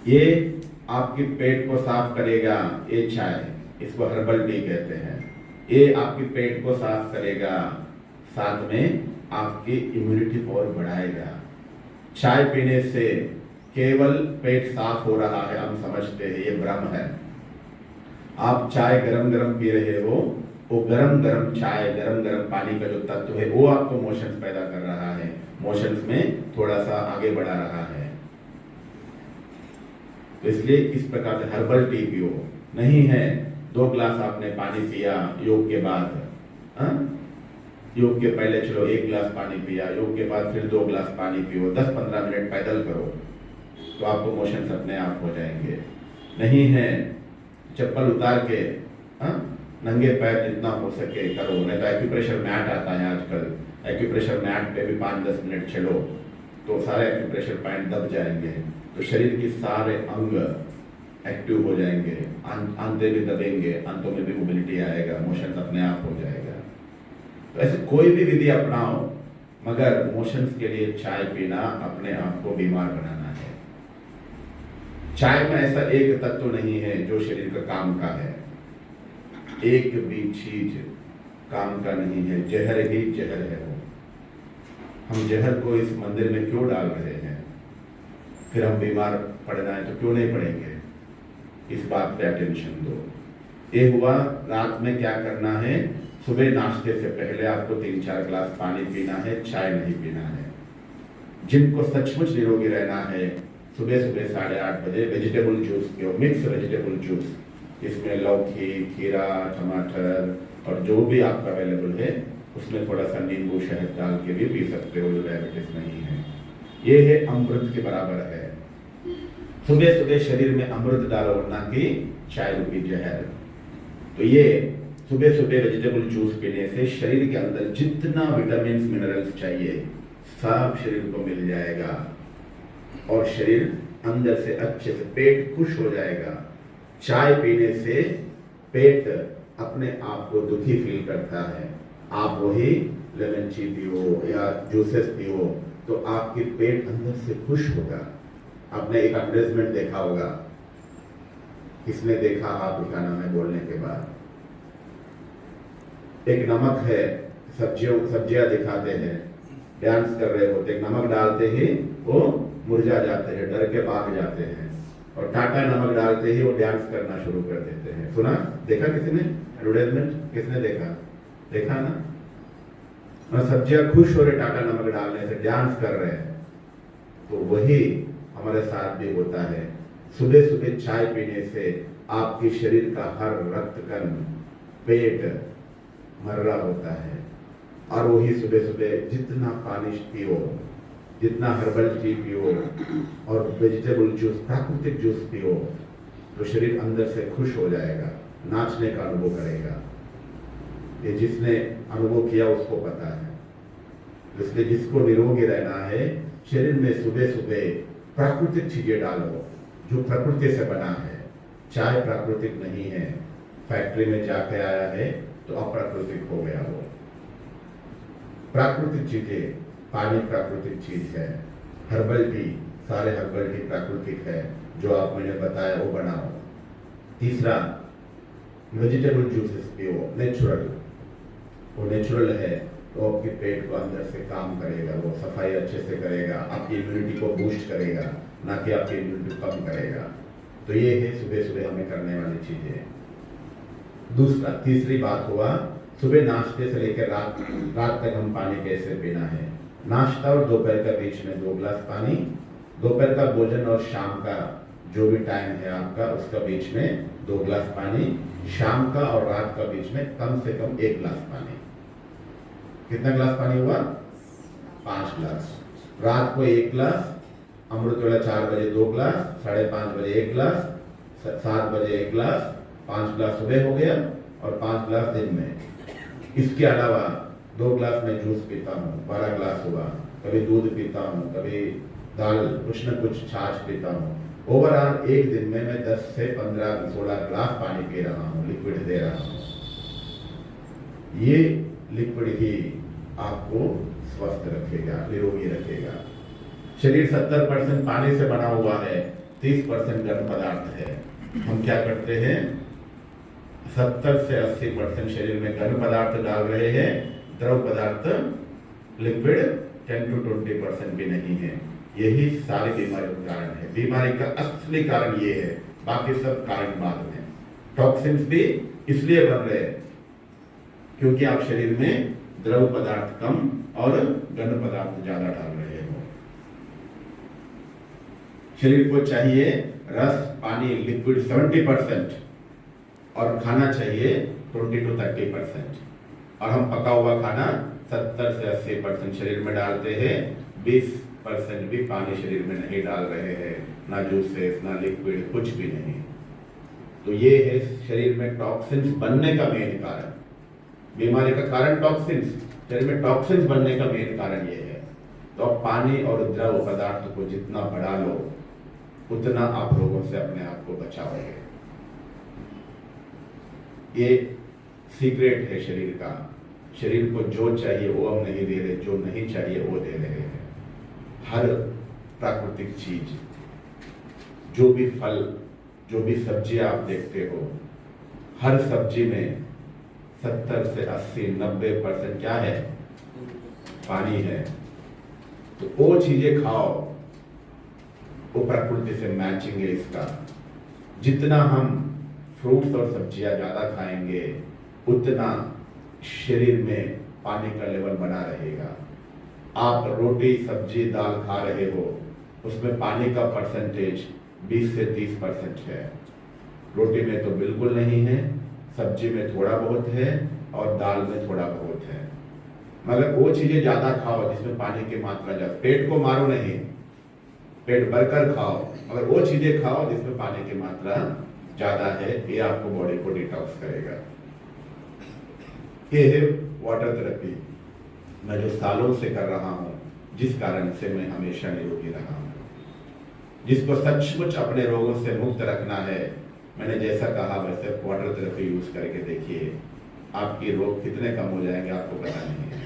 ये आपके पेट को साफ करेगा। ये चाय, इसको हर्बल टी कहते हैं। ये आपके पेट को साफ करेगा, साथ में आपकी इम्यूनिटी पावर बढ़ाएगा। चाय पीने से केवल पेट साफ हो रहा है हम समझते हैं, ये भ्रम है। आप चाय गरम गरम पी रहे हो, वो गरम गरम चाय, गरम गरम पानी का जो तत्व है वो आपको मोशंस पैदा कर रहा है, मोशंस में थोड़ा सा आगे बढ़ा रहा है। तो इसलिए इस प्रकार से हर्बल टी पियो। नहीं है 2 ग्लास आपने पानी पिया योग के बाद, योग के पहले चलो 1 गिलास पानी पिया, योग के बाद फिर 2 गिलास पानी पियो, 10-15 मिनट पैदल करो तो आपको मोशंस अपने आप हो जाएंगे। नहीं है चप्पल उतार के नंगे पैर जितना हो सके करो। नहीं तो एक्यूप्रेशर मैट आता है आजकल, एक्यूप्रेशर मैट पे भी 5-10 मिनट चलो तो सारे एक्यूप्रेशर पॉइंट दब जाएंगे, तो शरीर के सारे अंग एक्टिव हो जाएंगे, आंतें भी दबेंगे, आंतों में भी मोबिलिटी आएगा, मोशन अपने आप हो जाएगा। तो ऐसे कोई भी विधि अपनाओ, मगर मोशंस के लिए चाय पीना अपने आप को बीमार बनाना है। चाय में ऐसा एक तत्व नहीं है जो शरीर का काम का है, एक भी चीज काम का नहीं है, जहर ही जहर है वो। हम जहर को इस मंदिर में क्यों डाल रहे हैं? फिर हम बीमार पड़ना है तो क्यों नहीं पड़ेंगे? इस बात पे अटेंशन दो। ये हुआ रात में क्या करना है। सुबह नाश्ते से पहले आपको 3-4 ग्लास पानी पीना है, चाय नहीं पीना है। जिनको सचमुच निरोगी रहना है, सुबह सुबह 8:30 बजे वेजिटेबल जूस पियो, मिक्स वेजिटेबल जूस। इसमें लौकी, खीरा, टमाटर और जो भी आपका अवेलेबल है उसमें थोड़ा सा नींबू शहद डाल के भी पी सकते हो, जो डायबिटीज नहीं है। ये है अमृत के बराबर है। सुबह सुबह शरीर में अमृत डालो, ना कि चाय रूपी जहर। तो ये सुबह सुबह वेजिटेबल जूस पीने से शरीर के अंदर जितना विटामिन मिनरल्स चाहिए सब शरीर को मिल जाएगा और शरीर अंदर से अच्छे से पेट खुश हो जाएगा। चाय पीने से पेट अपने आप को दुखी फील करता है। आप वही लेमन टी पियो या जूसेस पियो तो आपके पेट अंदर से खुश होगा। आपने एक एडवर्टाइजमेंट देखा होगा, किसने देखा आप दिखाना है बोलने के बाद। एक नमक है, सब्जियां दिखाते हैं, डांस कर रहे होते, नमक डालते ही वो मुरझा जाते हैं, डर के भाग जाते हैं, और टाटा नमक डालते ही वो डांस करना शुरू कर देते हैं। सुना, देखा किसी ने एडवर्टाइजमेंट? किसने देखा? देखा ना? और सब्जियां खुश हो रहे टाटा नमक डालने से, डांस कर रहे हैं। तो वही हमारे साथ भी होता है। सुबह सुबह चाय पीने से आपके शरीर का हर रक्त कण, पेट मर्रा होता है। और वही सुबह सुबह जितना पानी पियो, जितना हर्बल टी पियो और वेजिटेबल जूस, प्राकृतिक जूस पियो, तो शरीर अंदर से खुश हो जाएगा, नाचने का अनुभव करेगा। ये जिसने अनुभव किया उसको पता है। इसलिए जिसको निरोगी रहना है, शरीर में सुबह सुबह प्राकृतिक चीजें डालो जो प्रकृति से बना है। चाय प्राकृतिक नहीं है, फैक्ट्री में जाके आया है तो अप्राकृतिक हो गया वो। प्राकृतिक चीजें, पानी प्राकृतिक चीज है, हर्बल टी, सारे हर्बल टी प्राकृतिक है, जो आप मैंने बताया वो बनाओ। तीसरा, वेजिटेबल जूसेस पियो, नेचुरल। वो नेचुरल है तो आपके पेट को अंदर से काम करेगा, वो सफाई अच्छे से करेगा, आपकी इम्यूनिटी को बूस्ट करेगा, ना कि आपकी इम्यूनिटी कम करेगा। तो ये है सुबह सुबह हमें करने वाली चीजें। दूसरा, तीसरी बात हुआ सुबह नाश्ते से लेकर रात तक हम पानी कैसे पीना है। नाश्ता और दोपहर का बीच में 2 गिलास पानी, दोपहर का भोजन और शाम का जो भी टाइम है आपका उसका बीच में 2 गिलास पानी, शाम का और रात का बीच में कम से कम 1 गिलास पानी। कितना गिलास पानी हुआ? 5 गिलास। रात को 1 गिलास, अमृत वेला 4 बजे 2 गिलास, 5:30 बजे 1 गिलास, 7 बजे 1 गिलास, 5 गिलास सुबह हो गया और 5 गिलास दिन में। इसके अलावा 2 गिलास में जूस पीता हूँ, 12 गिलास हुआ। कभी दूध पीता हूँ, कभी दाल कुछ न कुछ छाछ पीता हूँ। ओवरऑल एक दिन में मैं 10 से 15-16 गिलास पानी पी रहा हूँ, लिक्विड दे रहा हूँ। ये लिक्विड ही आपको स्वस्थ रखेगा, निरोगी रखेगा। शरीर 70% पानी से बना हुआ है, 30% गर्म पदार्थ है। हम क्या करते हैं? 70 से 80% शरीर में गर्म पदार्थ डाल रहे हैं, द्रव पदार्थ लिक्विड 10 to 20% भी नहीं है। यही सारी बीमारियों का कारण है। बीमारी का असली कारण ये है, बाकी सब कारण बाद में। टॉक्सिन्स भी इसलिए बन रहे हैं क्योंकि आप शरीर में द्रव पदार्थ कम और गर्म पदार्थ ज्यादा डाल रहे हो। शरीर को चाहिए रस, पानी, लिक्विड 70% और खाना चाहिए 20 to 30%। और हम पका हुआ खाना 70 से 80% शरीर में डालते हैं, 20% भी पानी शरीर में नहीं डाल रहे हैं, ना जूसेस ना लिक्विड, कुछ भी नहीं। तो ये है शरीर में टॉक्सिन्स बनने का मेन कारण। बीमारी का कारण टॉक्सिन्स, शरीर में टॉक्सिन्स बनने का मेन कारण ये है। तो आप पानी और द्रव पदार्थ को जितना बढ़ा लो उतना आप रोगों से अपने आप को बचाओगे। ये सीक्रेट है शरीर का। शरीर को जो चाहिए वो हम नहीं दे रहे, जो नहीं चाहिए वो दे रहे हैं। हर प्राकृतिक चीज, जो भी फल, जो भी सब्जी आप देखते हो, हर सब्जी में 70 से 80-90% क्या है? पानी है। तो वो चीजें खाओ, वो प्रकृति से मैचिंग है इसका। जितना हम फ्रूट्स और सब्जियां ज्यादा खाएंगे उतना शरीर में पानी का लेवल बना रहेगा। आप रोटी, सब्जी, दाल खा रहे हो, उसमें पानी का परसेंटेज 20 से 30% है। रोटी में तो बिल्कुल नहीं है, सब्जी में थोड़ा बहुत है और दाल में थोड़ा बहुत है। मगर वो चीजें ज्यादा खाओ जिसमें पानी की मात्रा ज्यादा। पेट को मारो नहीं, पेट भरकर खाओ, मगर वो चीजें खाओ जिसमें पानी की मात्रा ज्यादा है। ये आपको बॉडी को डिटॉक्स करेगा। ये है वाटर थेरेपी, मैं जो सालों से कर रहा हूँ, जिस कारण से मैं हमेशा निरोगी रहा हूँ। जिसको सचमुच अपने रोगों से मुक्त रखना है, मैंने जैसा कहा वैसे वाटर थेरेपी यूज करके देखिए, आपके रोग कितने कम हो जाएंगे आपको पता नहीं है।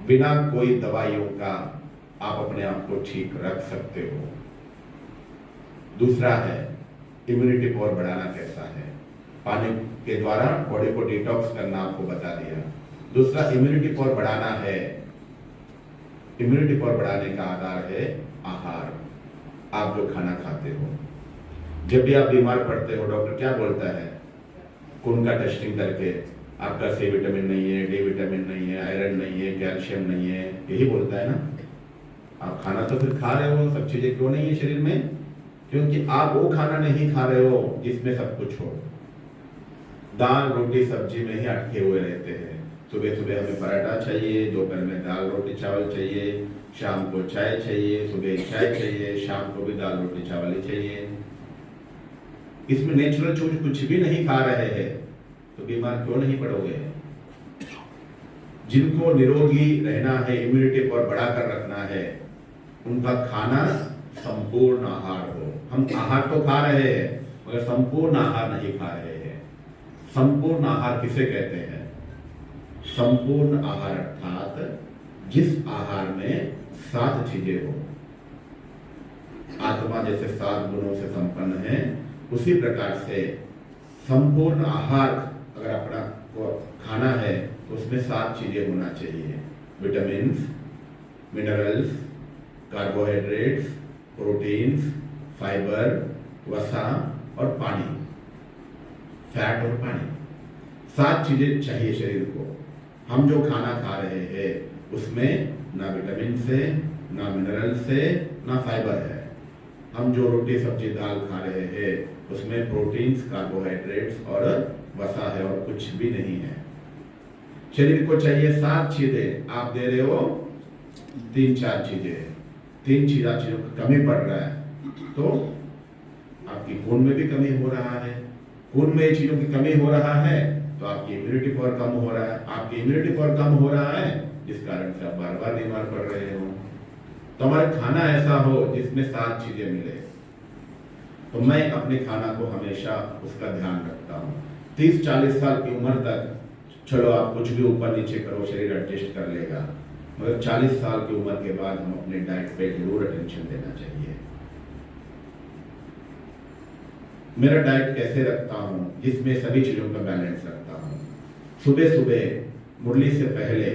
बिना कोई दवाइयों का आप अपने आप को ठीक रख सकते हो। दूसरा है इम्यूनिटी पावर बढ़ाना कैसा है। पानी के द्वारा बॉडी को डिटॉक्स करना आपको बता दिया। दूसरा इम्यूनिटी पावर बढ़ाना है। इम्यूनिटी पावर बढ़ाने का आधार है आहार, आप जो खाना खाते हो। जब भी आप बीमार पड़ते हो, डॉक्टर क्या बोलता है? खून का टेस्टिंग करके आपका सी विटामिन नहीं है, डी विटामिन नहीं है, आयरन नहीं है, कैल्शियम नहीं है, यही बोलता है ना। आप खाना तो फिर खा रहे हो, सब चीजें क्यों नहीं है शरीर में? क्योंकि आप वो खाना नहीं खा रहे हो जिसमें सब कुछ हो। दाल, रोटी, सब्जी में ही अटके हुए रहते हैं। सुबह सुबह हमें पराठा चाहिए, दोपहर में दाल, रोटी, चावल चाहिए, शाम को चाय चाहिए, सुबह चाय चाहिए, शाम को भी दाल, रोटी, चावल ही चाहिए। इसमें नेचुरल चीज कुछ भी नहीं खा रहे हैं तो बीमार क्यों नहीं पड़ोगे? जिनको निरोगी रहना है, इम्यूनिटी पावर बढ़ाकर रखना है, उनका खाना संपूर्ण आहार हो। हम आहार तो खा रहे हैं मगर संपूर्ण आहार नहीं खा रहे हैं। संपूर्ण आहार किसे कहते हैं? संपूर्ण आहार अर्थात जिस आहार में 7 चीजें हो। आत्मा जैसे 7 गुणों से संपन्न है, उसी प्रकार से संपूर्ण आहार अगर अपना को खाना है तो उसमें 7 चीजें होना चाहिए। Vitamins, minerals, carbohydrates, proteins, fibre, वसा और पानी, फैट और पानी, 7 चीजें चाहिए शरीर को। हम जो खाना खा रहे हैं उसमें ना विटामिन से, ना मिनरल से, ना फाइबर है। हम जो रोटी सब्जी दाल खा रहे हैं उसमें प्रोटीन्स, कार्बोहाइड्रेट्स और वसा है और कुछ भी नहीं है। शरीर को चाहिए 7 चीजें, आप दे रहे हो 3-4 चीजें। 3-4 चीजों की कमी पड़ रहा है तो आपकी खून में भी कमी हो रहा है। खून में चीजों की कमी हो रहा है तो आपकी इम्यूनिटी पावर कम हो रहा है। आपकी इम्यूनिटी पावर कम हो रहा है जिस कारण से आप बार बार बीमार पड़ रहे हो। तो हमारा खाना ऐसा हो जिसमें 7 चीजें मिले। तो मैं अपने खाना को हमेशा उसका ध्यान रखता हूँ। 30-40 साल की उम्र तक चलो आप कुछ भी ऊपर नीचे करो, शरीर एडजस्ट कर लेगा, मगर 40 साल की उम्र के बाद हम अपने डाइट पे जरूर अटेंशन देना चाहिए। मेरा डाइट कैसे रखता हूँ, जिसमें सभी चीजों का बैलेंस रखता हूँ। सुबह सुबह मुरली से पहले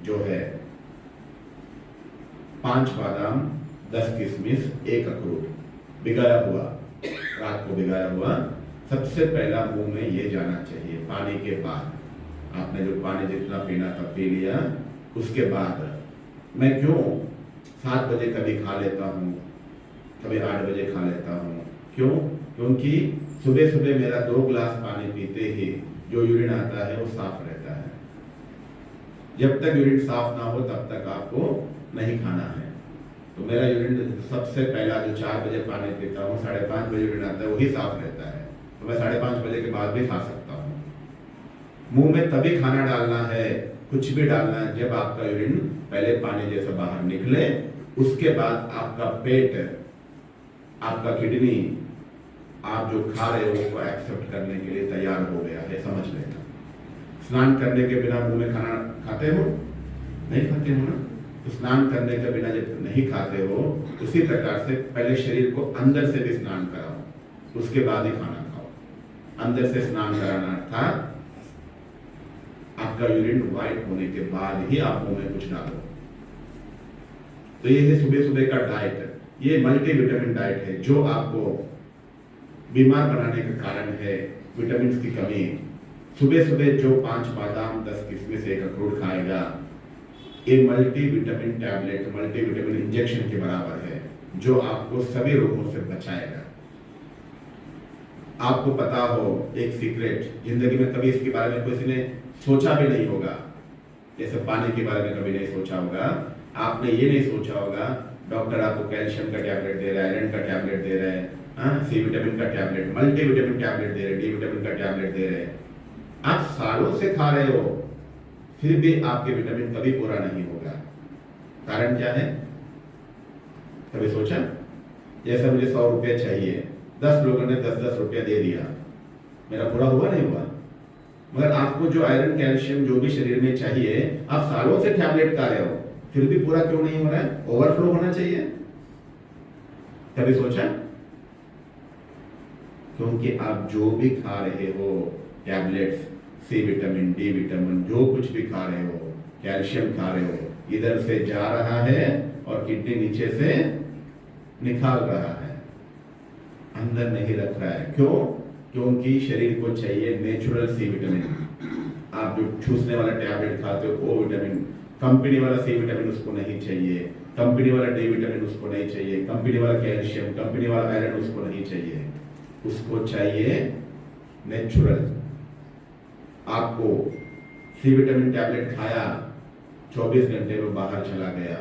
जो है 5 बादाम, 10 किशमिश, 1 अखरोट भिगाया हुआ, रात को भिगाया हुआ, सबसे पहला मुंह में ये जाना चाहिए पानी के बाद। आपने जो पानी जितना पीना था पी लिया, उसके बाद मैं क्यों 7 बजे कभी खा लेता हूँ, कभी 8 बजे खा लेता हूँ। क्यों? क्योंकि सुबह सुबह मेरा 2 गिलास पानी पीते ही जो यूरिन आता है वो साफ रहता है। जब तक यूरिन साफ ना हो तब तक आपको नहीं खाना है। तो मेरा यूरिन सबसे पहला जो 4 बजे पानी पीता हूँ, 5:30 बजे यूरिन आता है, वही साफ रहता है। तो मैं 5:30 बजे के बाद भी खा सकता हूँ। मुंह में तभी खाना डालना है, कुछ भी डालना है, जब आपका यूरिन पहले पानी जैसा बाहर निकले, उसके बाद आपका पेट, आपका किडनी, आप जो खा रहे हो उसको एक्सेप्ट करने के लिए तैयार हो गया है, समझ लेना। स्नान करने के बिना मुंह में खाना खाते हो? नहीं खाते हो ना। तो स्नान करने के बिना जब नहीं खाते हो, उसी प्रकार से पहले शरीर को अंदर से भी स्नान कराओ, उसके बाद ही खाना खाओ। अंदर से स्नान कराना अर्थात आपका यूरिन व्हाइट होने के बाद ही आप मुंह में कुछ डालो। तो ये है सुबह सुबह का डाइट। ये मल्टीविटामिन डाइट है जो आपको बीमार बनाने का कारण है, विटामिन की कमी। सुबह सुबह जो 5 बादाम, 10 किशमिश, 1 अखरोट खाएगा, ये मल्टीविटामिन टैबलेट, मल्टीविटामिन इंजेक्शन के बराबर है, जो आपको सभी रोगों से बचाएगा। आपको पता हो एक सीक्रेट, जिंदगी में कभी इसके बारे में किसी ने सोचा भी नहीं होगा, जैसे पानी के बारे में कभी नहीं सोचा होगा। आपने ये नहीं सोचा होगा डॉक्टर आपको कैल्शियम का टैबलेट दे रहा है, आयरन का टैबलेट दे रहा है, सी विटामिन का टैबलेट, मल्टीविटामिन टैबलेट दे रहे हैं, डी विटामिन का टैबलेट दे रहे हैं। आप सालों से खा रहे हो, फिर भी आपके विटामिन कभी पूरा नहीं होगा। कारण क्या है? कभी सोचा? जैसे मुझे 100 रुपये चाहिए, 10 लोगों ने 10-10 रुपया दे दिया, मेरा पूरा हुआ नहीं हुआ? मगर आपको जो आयरन, कैल्शियम जो भी शरीर में चाहिए, आप सालों से टैबलेट खा रहे हो, फिर भी पूरा क्यों नहीं हो रहा है? ओवरफ्लो होना चाहिए। कभी सोचा? क्योंकि आप जो भी खा रहे हो, tablets, C vitamin, D vitamin, जो कुछ भी खा रहे हो, कैल्शियम खा रहे हो, इधर से जा रहा है और किडनी नीचे से निकाल रहा है, अंदर नहीं रख रहा है। क्यों? क्योंकि शरीर को चाहिए नेचुरल सी विटामिन। आप जो ठूसने वाला टैबलेट खाते हो वो विटामिन, कंपनी वाला सी विटामिन उसको नहीं चाहिए, कंपनी वाला डी विटामिन उसको नहीं चाहिए, कंपनी वाला कैल्शियम, कंपनी वाला आयरन उसको नहीं चाहिए। उसको चाहिए नेचुरल। आपको सी विटामिन टैबलेट खाया, 24 घंटे में बाहर चला गया,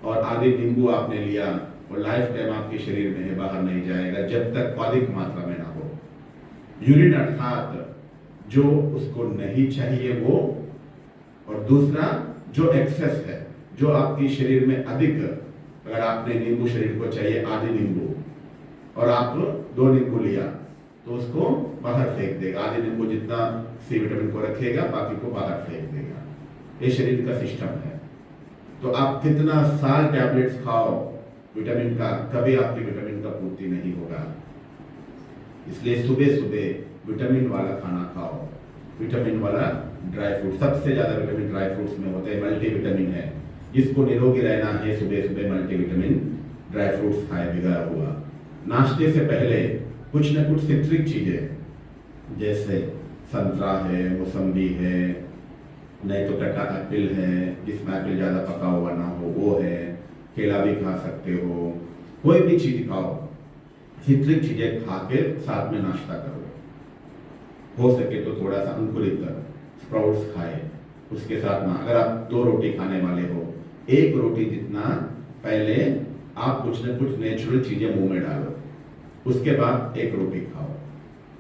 और आधी नींबू आपने लिया, और लाइफ टाइम आपके शरीर में है, बाहर नहीं जाएगा जब तक अधिक मात्रा में ना हो। यूरिन अर्थात जो उसको नहीं चाहिए वो, और दूसरा जो एक्सेस है, जो आपकी शरीर में अधिक, अगर आपने नींबू शरीर को चाहिए आधी नींबू, और आप 2 नींबू लिया, तो उसको बाहर फेंक देगा। आधे नींबू जितना सी विटामिन को रखेगा, बाकी को बाहर फेंक देगा। ये शरीर का सिस्टम है। तो आप कितना साल टैबलेट्स खाओ विटामिन का, कभी आपकी विटामिन का पूर्ति नहीं होगा। इसलिए सुबह सुबह विटामिन वाला खाना खाओ, विटामिन वाला ड्राई फ्रूट। सबसे ज्यादा विटामिन ड्राई फ्रूट्स में होते हैं, मल्टीविटामिन है। जिसको निरोगी रहना है, सुबह सुबह मल्टीविटामिन ड्राई फ्रूट्स खाए भिगाया हुआ। नाश्ते से पहले कुछ न कुछ सिट्रिक चीज़ें जैसे संतरा है, मौसम्बी है, नहीं तो कटा एप्पल है, जिसमें एप्पल ज़्यादा पका हुआ ना हो वो है, केला भी खा सकते हो, कोई भी चीज़ खाओ, सिट्रिक चीज़ें खा के साथ में नाश्ता करो। हो सके तो थोड़ा सा अंकुरित स्प्राउट्स खाए उसके साथ में। अगर आप 2 रोटी खाने वाले हो, 1 रोटी जितना पहले आप कुछ न कुछ नेचुरल चीज़ें मुंह में डालो, उसके बाद 1 रोटी खाओ।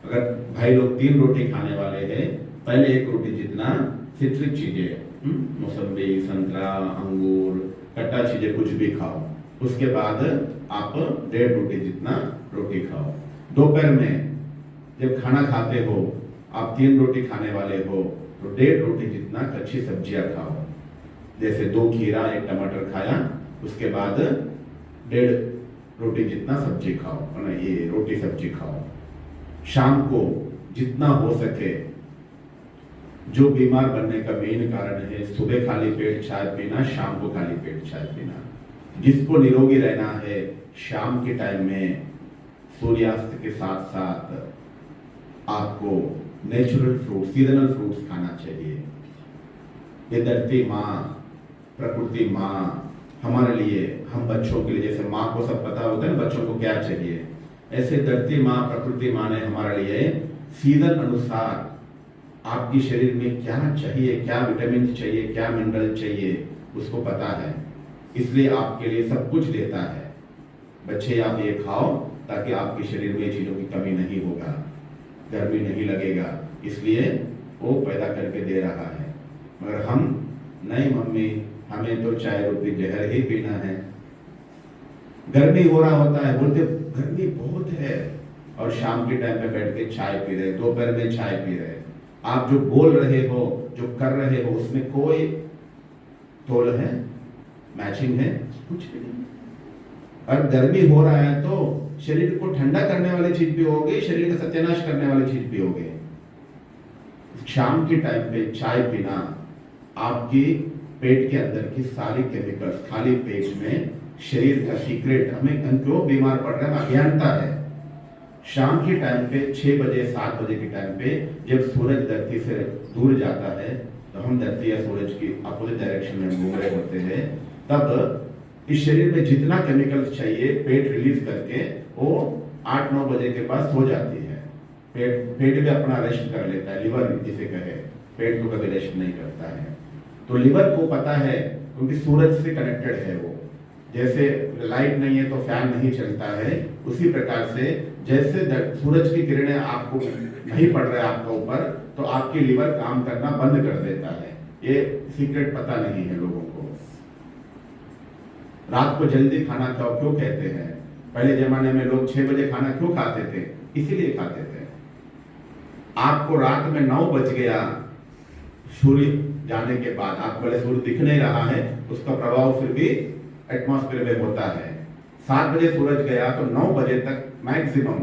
अगर भाई लोग 3 रोटी खाने वाले हैं, पहले 1 रोटी जितना सिट्रिक चीज़ें, मौसम्बी, संतरा, अंगूर, खट्टा चीज़ें कुछ भी खाओ, उसके बाद आप 1.5 रोटी जितना रोटी खाओ। दोपहर में जब खाना खाते हो, आप 3 रोटी खाने वाले हो तो 1.5 रोटी जितना कच्ची सब्जियां खाओ, जैसे 2 खीरा 1 टमाटर खाया, उसके बाद 1.5 रोटी जितना सब्जी खाओ, और ये रोटी सब्जी खाओ। शाम को जितना हो सके, जो बीमार बनने का मेन कारण है, सुबह खाली पेट चाय पीना, शाम को खाली पेट चाय पीना। जिसको निरोगी रहना है, शाम के टाइम में सूर्यास्त के साथ साथ आपको नेचुरल फ्रूट, सीजनल फ्रूट्स खाना चाहिए। ये धरती माँ, प्रकृति माँ हमारे लिए, हम बच्चों के लिए, जैसे माँ को सब पता होता है ना बच्चों को क्या चाहिए, ऐसे धरती माँ, प्रकृति माँ ने हमारे लिए सीजन अनुसार आपकी शरीर में क्या चाहिए, क्या विटामिन चाहिए, क्या मिनरल चाहिए, उसको पता है, इसलिए आपके लिए सब कुछ देता है। बच्चे आप ये खाओ ताकि आपके शरीर में चीज़ों की कमी नहीं होगा, गर्मी नहीं लगेगा, इसलिए वो पैदा करके दे रहा है। मगर हम नहीं, मम्मी हमें तो चाय रोटी जहर ही पीना है। गर्मी हो रहा होता है, बोलते गर्मी बहुत है, और शाम के टाइम पे बैठ के चाय पी रहे, दोपहर में चाय पी रहे। आप जो बोल रहे हो, जो कर रहे हो, उसमें कोई तोल है, मैचिंग है, कुछ भी नहीं। और गर्मी हो रहा है तो शरीर को ठंडा करने वाली चीज भी होगी, शरीर का सत्यानाश करने वाली चीज भी होगी। शाम के टाइम पे चाय पीना आपकी पेट के अंदर की सारी केमिकल्स, खाली पेट में शरीर का सीक्रेट, हम क्यों बीमार पड़ रहे हैं, अज्ञानता है। शाम के टाइम पे 6 बजे 7 बजे के टाइम पे जब सूरज धरती से दूर जाता है, तो हम धरती या सूरज की अपोजिट डायरेक्शन में घूम रहे होते हैं, तब इस शरीर में जितना केमिकल्स चाहिए पेट रिलीज करके वो 8-9 बजे के बाद सो जाती है। पेट भी अपना रेस्ट कर लेता है, लिवर जिसे कहे, पेट को कभी रेस्ट नहीं करता है। तो लिवर को पता है, क्योंकि सूरज से कनेक्टेड है वो, जैसे लाइट नहीं है तो फैन नहीं चलता है, उसी प्रकार से जैसे सूरज की किरणें आपको नहीं पड़ रहा है आपका ऊपर, तो आपकी लिवर काम करना बंद कर देता है। ये सीक्रेट पता नहीं है लोगों को। रात को जल्दी खाना खाओ क्यों कहते हैं? पहले जमाने में लोग 6 बजे खाना क्यों खाते थे? इसीलिए खाते थे। आपको रात में 9 बज गया, सूर्य जाने के बाद, आपको पहले सूर्य दिख नहीं रहा है, उसका प्रभाव फिर भी एटमॉस्फेयर में होता है। 7 बजे सूरज गया तो 9 बजे तक मैक्सिमम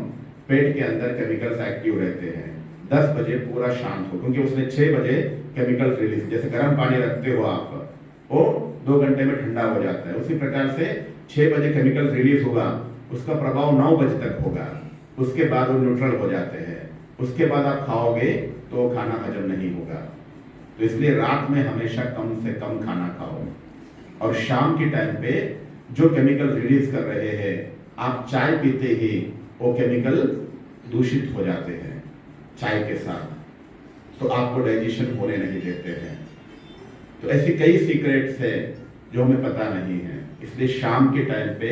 पेट के अंदर केमिकल्स एक्टिव रहते हैं। 10 बजे पूरा शांत हो, क्योंकि उसने 6 बजे केमिकल्स रिलीज, जैसे गर्म पानी रखते हो आप, वो 2 घंटे में ठंडा हो जाता है, उसी प्रकार से 6 बजे केमिकल्स रिलीज होगा, उसका प्रभाव 9 बजे तक होगा, उसके बाद वो न्यूट्रल हो जाते हैं। उसके बाद आप खाओगे तो खाना हजम नहीं होगा। तो इसलिए रात में हमेशा कम से कम खाना खाओ, और शाम के टाइम पे जो केमिकल रिलीज कर रहे हैं, आप चाय पीते ही वो केमिकल दूषित हो जाते हैं चाय के साथ, तो आपको डाइजेशन होने नहीं देते हैं। तो ऐसी कई सीक्रेट्स है जो हमें पता नहीं है। इसलिए शाम के टाइम पे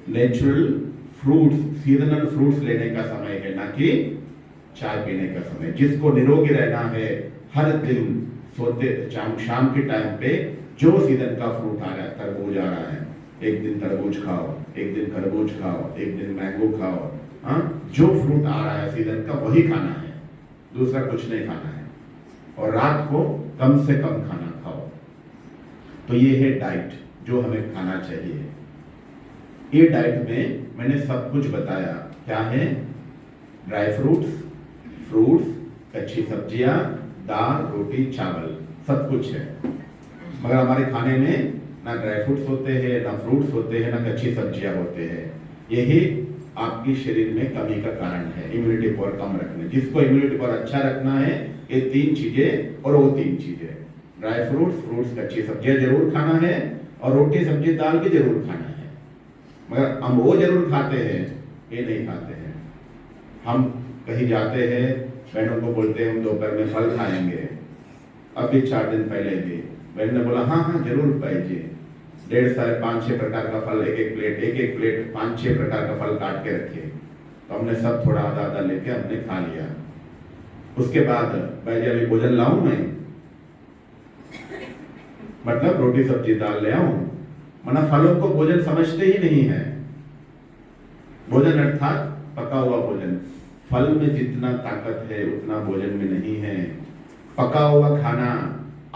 नेचुरल फ्रूट्स, सीजनल फ्रूट्स लेने का समय है, ना कि चाय पीने का समय। जिसको निरोगी रहना है, हर दिन सोते शाम के टाइम पे जो सीजन का फ्रूट आ रहा है, तरबूज आ रहा है, एक दिन तरबूज खाओ, एक दिन खरबूज खाओ, एक दिन मैंगो खाओ, हाँ, जो फ्रूट आ रहा है सीजन का वही खाना है, दूसरा कुछ नहीं खाना है। और रात को कम से कम खाना खाओ। तो ये है डाइट जो हमें खाना चाहिए। ये डाइट में मैंने सब कुछ बताया। क्या है? ड्राई फ्रूट्स, कच्ची सब्जियां, दाल, रोटी, चावल, सब कुछ है। मगर हमारे खाने में ना ड्राई फ्रूट्स होते हैं, ना फ्रूट्स होते हैं, ना कच्ची सब्जियां होते हैं। यही आपकी शरीर में कमी का कारण है, इम्यूनिटी पावर कम रखने। जिसको इम्यूनिटी पावर अच्छा रखना है, ये 3 चीजें और वो 3 चीजें, ड्राई फ्रूट्स, फ्रूट्स, कच्ची सब्जियां जरूर खाना है और रोटी सब्जी दाल भी जरूर खाना है। मगर हम वो जरूर खाते हैं, ये नहीं खाते हैं। हम कहीं जाते हैं, बहनों को बोलते हैं हम दोपहर में फल खाएंगे। अभी 4 दिन पहले भी बहन ने बोला हाँ हाँ जरूर भाई जी, 1.5 सारे 5-6 प्रकार का फल, एक एक प्लेट 5-6 प्रकार का फल काट के रखे। तो हमने सब थोड़ा आधा आधा लेके हमने खा लिया। उसके बाद भाई जी अभी भोजन लाऊं मैं, मतलब रोटी सब्जी दाल ले आऊं। मना फलों को भोजन समझते ही नहीं है। भोजन अर्थात पका हुआ भोजन। फल में जितना ताकत है उतना भोजन में नहीं है। पका हुआ खाना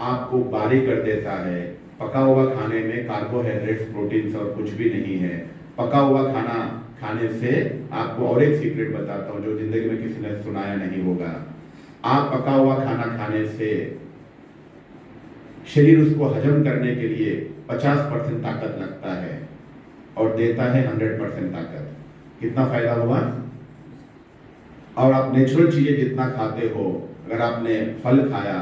आपको भारी कर देता है। पका हुआ खाने में कार्बोहाइड्रेट्स, प्रोटीन्स और कुछ भी नहीं है। पका हुआ खाना खाने से आपको और एक सीक्रेट बताता हूं जो जिंदगी में किसी ने सुनाया नहीं होगा। आप पका हुआ खाना खाने से शरीर उसको हजम करने के लिए 50% ताकत लगता है और देता है 100% ताकत। कितना फायदा हुआ? और आप नेचुरल चीजें जितना खाते हो, अगर आपने फल खाया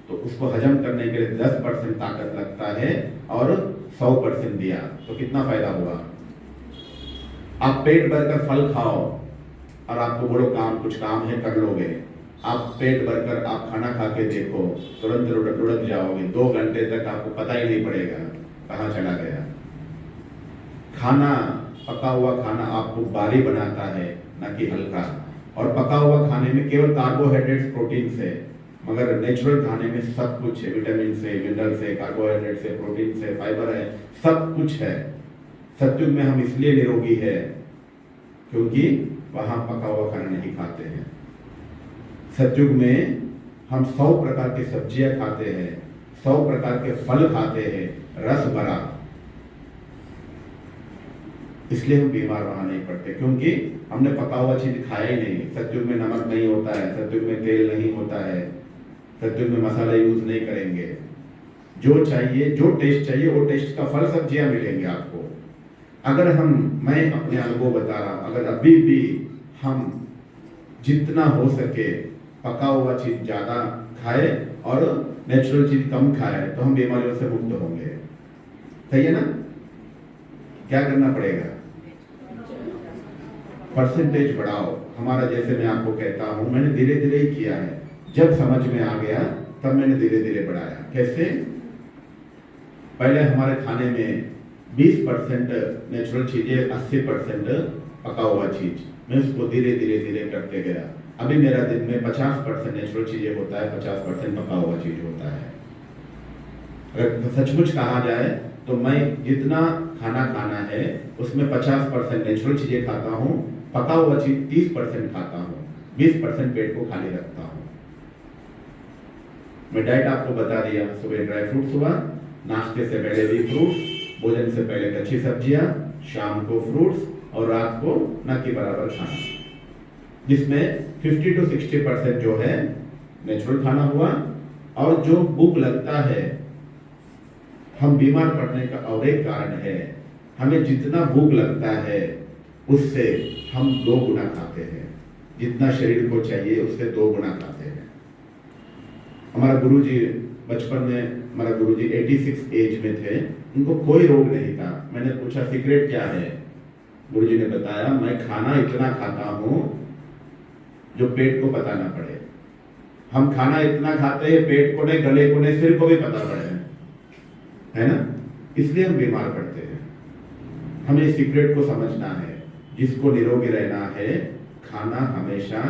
तो उसको हजम करने के लिए 10% ताकत लगता है और 100% दिया तो कितना फायदा हुआ? आप पेट भरकर फल खाओ और आपको बोलो कुछ काम है कर लोगे। आप पेट भरकर आप खाना खा के देखो, तुरंत लुढ़क जाओगे। 2 घंटे तक आपको पता ही नहीं पड़ेगा कहाँ चला गया। खाना, पका हुआ खाना आपको भारी बनाता है, न कि हल्का। और पका हुआ खाने में केवल कार्बोहाइड्रेट्स, प्रोटीन्स है, मगर नेचुरल खाने में सब कुछ है। विटामिन से, मिनरल से, कार्बोहाइड्रेट से, प्रोटीन से, फाइबर है, सब कुछ है। सत्युग में हम इसलिए निरोगी है क्योंकि वहां पका हुआ खाना नहीं खाते हैं। सत्युग में हम 100 प्रकार की सब्जियां खाते हैं, 100 प्रकार के फल खाते हैं, रस भरा। इसलिए हम बीमार वहां नहीं पड़ते क्योंकि हमने पका हुआ चीज खाया ही नहीं। सत्युग में नमक नहीं होता है, सत्युग में तेल नहीं होता है, सत्युग में मसाला यूज नहीं करेंगे। जो चाहिए, जो टेस्ट चाहिए वो टेस्ट का फल सब्जियां मिलेंगे आपको। अगर मैं अपने अनुभव बता रहा हूं, अगर अभी भी हम जितना हो सके पका हुआ चीज ज्यादा खाए और नेचुरल चीज कम खाए तो हम बीमारियों से मुक्त होंगे। सही है ना? क्या करना पड़ेगा? परसेंटेज बढ़ाओ। हमारा, जैसे मैं आपको कहता हूं, मैंने धीरे धीरे ही किया है। जब समझ में आ गया तब मैंने धीरे धीरे बढ़ाया। कैसे? पहले हमारे खाने में 20% नेचुरल चीजें, 80% पका हुआ चीज। मैं उसको धीरे धीरे धीरे करते गया। अभी मेरा दिन में 50% नेचुरल चीजें होता है, 50% पका हुआ चीज होता है। अगर सचमुच कहा जाए तो मैं जितना खाना खाना है उसमें 50% नेचुरल चीजें खाता हूँ, पका हुआ चीज 30% खाता हूँ, 20% पेट को खाली रखता हूँ। मैं डाइट आपको बता दिया। सुबह ड्राई फ्रूट्स हुआ, नाश्ते से पहले भी फ्रूट्स, भोजन से पहले कच्ची सब्जियां, शाम को फ्रूट्स और रात को न के बराबर खाना, जिसमें 50 to 60% जो है नेचुरल खाना हुआ। और जो भूख लगता है, हम बीमार पड़ने का और एक कारण है, हमें जितना भूख लगता है उससे हम 2 गुना खाते हैं। जितना शरीर को चाहिए उससे 2 गुना खाते हैं। हमारा गुरुजी बचपन में, हमारा गुरुजी 86 एज में थे, उनको कोई रोग नहीं था। मैंने पूछा सीक्रेट क्या है? गुरुजी ने बताया, मैं खाना इतना खाता हूं जो पेट को पता ना पड़े। हम खाना इतना खाते हैं, पेट को नहीं, गले को नहीं, सिर को भी पता पड़े, है ना? इसलिए हम बीमार पड़ते हैं। हमें इस सीक्रेट को समझना है। जिसको निरोगी रहना है, खाना हमेशा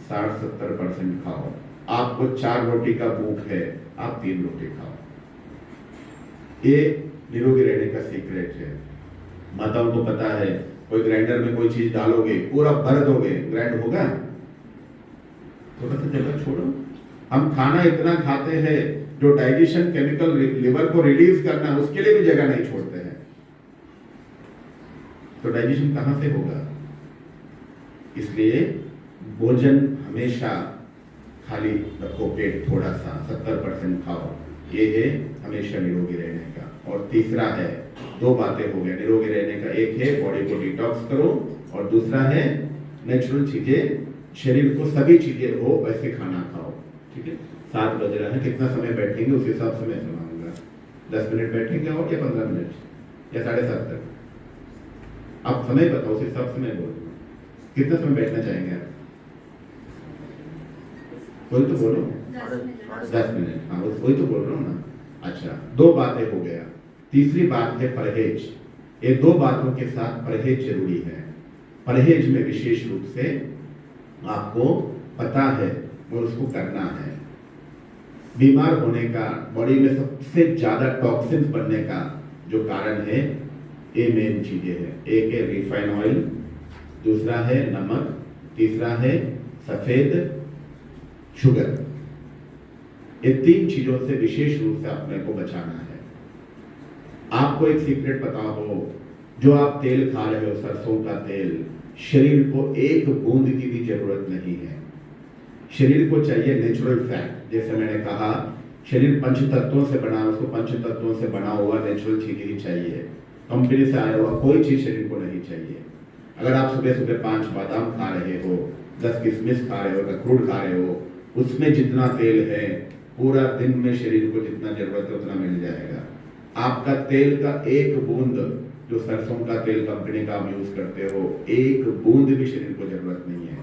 60-70% खाओ। आपको 4 रोटी का भूख है, आप 3 रोटी खाओ। ये निरोगी रहने का सीक्रेट है। माताओं को पता है, कोई ग्राइंडर में कोई चीज डालोगे, पूरा भर दोगे, ग्राइंड होगा? तो पता चला, छोड़ो। हम खाना इतना खाते हैं जो डाइजेशन केमिकल लिवर को रिलीज करना है, उसके लिए भी जगह नहीं छोड़ते हैं। तो डाइजेशन कहां से होगा? इसलिए भोजन हमेशा खाली रखो, पेट थोड़ा सा 70% खाओ। ये है हमेशा निरोगी रहने का। और तीसरा है, दो बातें हो गए निरोगी रहने का। एक है बॉडी को डिटॉक्स करो और दूसरा है नेचुरल चीजें, शरीर को सभी चीजें हो वैसे खाना खाओ। ठीक है, 7 बज रहा है, कितना समय बैठेंगे उस हिसाब से मैं सुनाऊंगा। 10 मिनट बैठेंगे और या 15 मिनट या 7:30 तक, आप समय बताओ, उस हिसाब से मैं बोलूँ कितना समय बैठना चाहेंगे आप? कोई तो बोलो। 10 मिनट, हाँ वही तो बोल रहा हूँ ना। अच्छा, 2 बातें हो गया। तीसरी बात है परहेज। ये 2 बातों के साथ परहेज जरूरी है। परहेज में विशेष रूप से आपको पता है और उसको करना है। बीमार होने का, बॉडी में सबसे ज्यादा टॉक्सिन्स बनने का जो कारण है, ये मेन चीजें हैं। एक है रिफाइन ऑयल, दूसरा है नमक, तीसरा है सफेद शुगर। ये 3 चीजों से विशेष रूप से अपने को बचाना है। आपको एक सीक्रेट पता हो, जो आप तेल खा रहे हो सरसों का तेल, शरीर को एक बूंद की भी जरूरत नहीं है। शरीर को चाहिए नेचुरल फैट। जैसे मैंने कहा, शरीर 5 तत्वों से बना, उसको 5 तत्वों से बना हुआ नेचुरल चीज ही चाहिए। कंपनी से आया हुआ कोई चीज शरीर को नहीं चाहिए। अगर आप सुबह सुबह 5 बादाम खा रहे हो, 10 किशमिश खा रहे हो, अखरोट खा रहे हो, उसमें जितना तेल है पूरा दिन में शरीर को जितना जरूरत है उतना मिल जाएगा। आपका तेल का एक बूंद, जो सरसों का तेल कंपनी का आप यूज करते हो, एक बूंद भी शरीर को जरूरत नहीं है।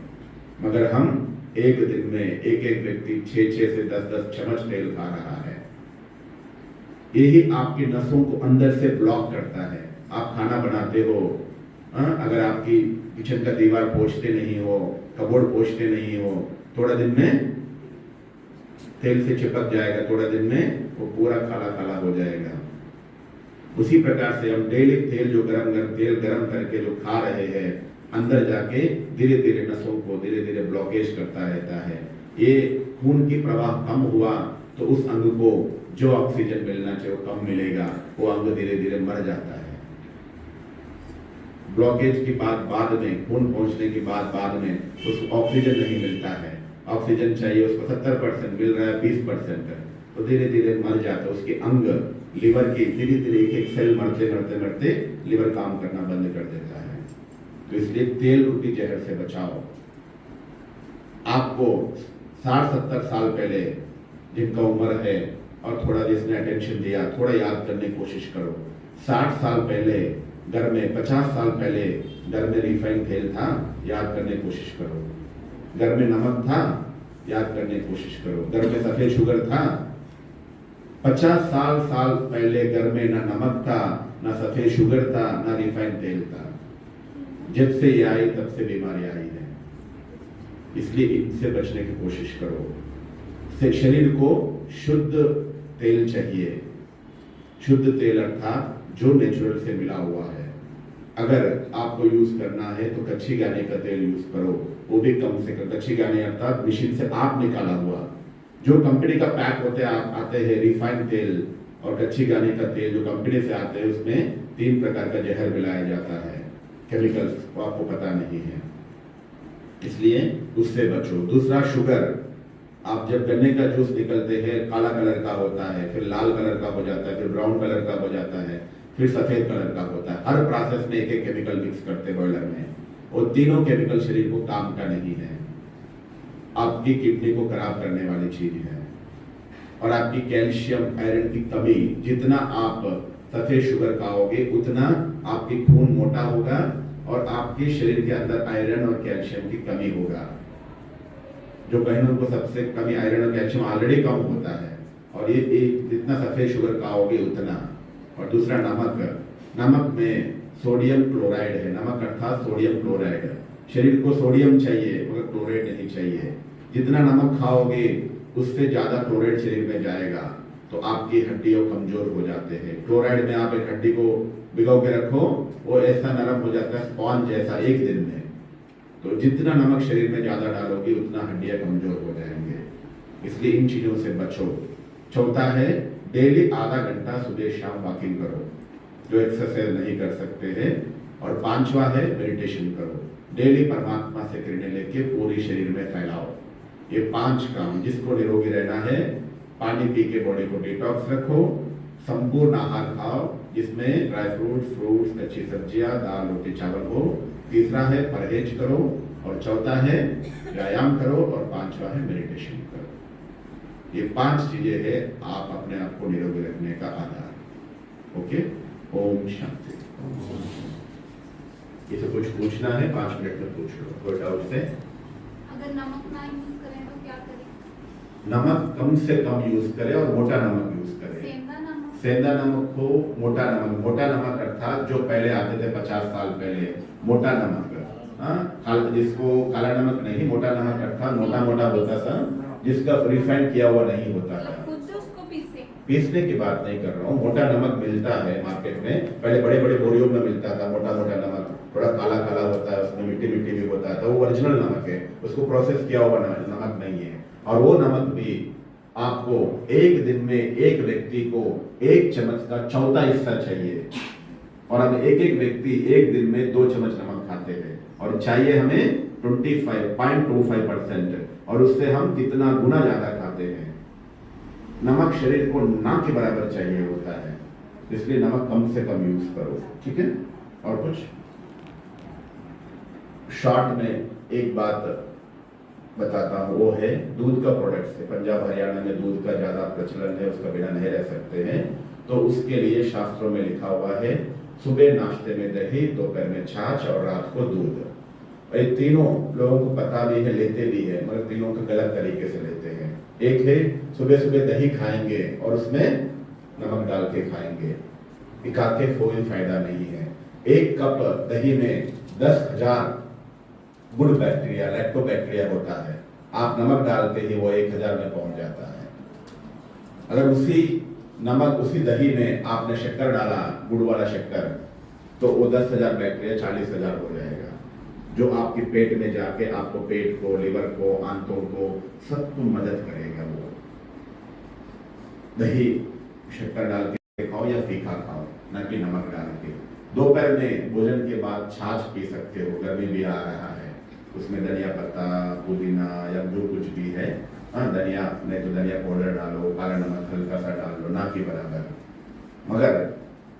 मगर हम एक दिन में एक व्यक्ति 6 से 10 चम्मच तेल खा रहा है। यही आपकी नसों को अंदर से ब्लॉक करता है। आप खाना बनाते हो, अगर आपकी किचन का दीवार पोंछते नहीं हो, कबोर्ड पोंछते नहीं हो, थोड़ा दिन में तेल से चिपक जाएगा, थोड़ा दिन में वो पूरा काला काला हो जाएगा। उसी प्रकार से हम डेली तेल गरम करके जो खा रहे हैं, अंदर जाके धीरे धीरे नसों को धीरे धीरे ब्लॉकेज करता रहता है। ये खून की प्रवाह कम हुआ तो उस अंग को जो ऑक्सीजन मिलना चाहिए वो कम मिलेगा, वो अंग धीरे धीरे मर जाता है। ब्लॉकेज की बाद में, खून पहुंचने की बाद में उसको ऑक्सीजन नहीं मिलता है। ऑक्सीजन चाहिए उसको 70% मिल रहा है, 20%, तो धीरे धीरे मर जाता है। उसके अंग, लिवर की धीरे धीरे एक सेल मरते लिवर काम करना बंद कर देता है। तो इसलिए तेल रूपी जहर से बचाओ। आपको 60-70 साल पहले जिनका उम्र है और थोड़ा जिसने अटेंशन दिया, थोड़ा याद करने की कोशिश करो। 60 साल पहले घर में, 50 साल पहले घर में रिफाइंड तेल था, याद करने की कोशिश करो। घर में नमक था, याद करने की कोशिश करो। घर में सफेद शुगर था। 50 साल पहले घर में ना नमक था, ना सफेद शुगर था, ना रिफाइंड तेल था। जब से ये आई तब से बीमारी आई है। इसलिए इनसे बचने की कोशिश करो। शरीर को शुद्ध तेल चाहिए। शुद्ध तेल अर्थात जो नेचुरल से मिला हुआ है। अगर आपको यूज करना है तो कच्ची घानी का तेल यूज करो, वो भी कम से कम। कच्ची घानी अर्थात मशीन से आप निकाला हुआ, जो कंपनी का पैक होते हैं, आते हैं रिफाइंड तेल और कच्ची घानी का तेल जो कंपनी से आते हैं, उसमें 3 प्रकार का जहर मिलाया जाता है, केमिकल्स, वो आपको पता नहीं है, इसलिए उससे बचो। दूसरा, शुगर। आप जब गन्ने का जूस निकलते हैं, काला कलर का होता है, फिर लाल कलर का हो जाता है, फिर ब्राउन कलर का हो जाता है, फिर सफेद कलर का होता है। हर प्रोसेस में एक केमिकल मिक्स करते बॉयलर में, और तीनों केमिकल शरीर को काम का नहीं है। आपकी किडनी को खराब करने वाली चीज है। और आपकी कैल्शियम, आयरन की कमी, जितना आप सफेद शुगर खाओगे उतना आपकी खून मोटा होगा और आपके शरीर के अंदर आयरन और कैल्शियम की कमी होगा। जो बहनों को सबसे कमी आयरन और कैल्शियम ऑलरेडी कम होता है, और ये जितना सफेद शुगर खाओगे उतना। और दूसरा, नमक में सोडियम क्लोराइड है। नमक अर्थात सोडियम क्लोराइड। शरीर को सोडियम चाहिए मगर क्लोराइड नहीं चाहिए। जितना नमक खाओगे उससे ज्यादा क्लोराइड शरीर में जाएगा तो आपकी हड्डियों कमजोर हो जाते हैं। क्लोराइड में आप एक हड्डी को भिगो के रखो, वो ऐसा नरम हो जाता है स्पॉन्ज जैसा एक दिन में। तो जितना नमक शरीर में ज्यादा डालोगे उतना हड्डियां कमजोर हो जाएंगे। इसलिए इन चीजों से बचो। चौथा है, डेली आधा घंटा सुबह शाम वॉकिंग करो, जो एक्सरसाइज नहीं कर सकते हैं। और 5वां है, मेडिटेशन करो। डेली परमात्मा से किरणें लेके पूरी शरीर में फैलाओ। ये 5 काम। जिसको निरोगी रहना है, पानी पी के बॉडी को डिटॉक्स रखो, संपूर्ण आहार खाओ जिसमें ड्राई फ्रूट्स, कच्ची सब्जियां, दाल, रोटी, चावल हो। तीसरा है परहेज करो, और चौथा है व्यायाम करो, और पांचवा है मेडिटेशन करो। ये 5 चीजें हैं आप अपने आप को निरोगी रखने का आधार। ओके, ओम शांति। इसे कुछ पूछना है 5 मिनट में पूछ लो, कोई डाउट है? अगर नमक ना यूज करें तो क्या करें? नमक कम से कम यूज करें और मोटा नमक यूज करें। सेंधा नमक हो, मोटा नमक अर्थात जो पहले आते थे 50 साल पहले, मोटा नमक। जिसको काला नमक नहीं, मोटा नमक अर्थात मोटा होता था, जिसका रिफाइंड किया हुआ नहीं होता था। पीसने की बात नहीं कर रहा हूँ, मोटा नमक मिलता है मार्केट में। पहले बड़े बड़े बोरियों में मिलता था मोटा नमक, थोड़ा काला होता है, उसमें मिट्टी भी होता था। वो ओरिजिनल नमक है, उसको प्रोसेस किया हुआ नमक नहीं है। और वो नमक भी आपको एक दिन में एक व्यक्ति को 1 चम्मच का चौथा हिस्सा चाहिए, और अब एक व्यक्ति एक दिन में 2 चम्मच नमक खाते हैं, और चाहिए हमें 25.25%, और उससे हम कितना गुना ज्यादा खाते हैं। नमक शरीर को ना के बराबर चाहिए होता है, इसलिए नमक कम से कम यूज करो। ठीक है, और कुछ शॉर्ट में एक बात बताता हूँ, वो है दूध का प्रोडक्ट से। पंजाब हरियाणा में दूध का ज्यादा प्रचलन है, उसका बिना नहीं रह सकते हैं। तो उसके लिए शास्त्रों में लिखा हुआ है, सुबह नाश्ते में दही, दोपहर में छाछ, और रात को दूध। ये तीनों लोगों को पता भी है, लेते भी है, मगर तीनों को गलत तरीके से लेते हैं। एक है सुबह दही खाएंगे और उसमें नमक डाल के खाएंगे, इकाते कोई फायदा नहीं है। 1 कप दही में 10,000 गुड बैक्टीरिया, लैक्टोबैक्टीरिया होता है। आप नमक डालते ही वो 1000 में पहुंच जाता है। अगर उसी दही में आपने शक्कर डाला, गुड़ वाला शक्कर, तो वो 10,000 बैक्टीरिया 40,000 हो जाएगा, जो आपके पेट में जाके आपको पेट को, लिवर को, आंतों को, सबको मदद करेगा। वो दही शक्कर डाल के खाओ या फीका खाओ, न कि नमक डाल के। दोपहर में भोजन के बाद छाछ पी सकते हो, गर्मी भी आ रहा है, उसमें धनिया पत्ता, पुदीना या जो कुछ भी है, धनिया नहीं तो धनिया पाउडर डालो, काला नमक हल्का सा डाल लो, ना कि बराबर। मगर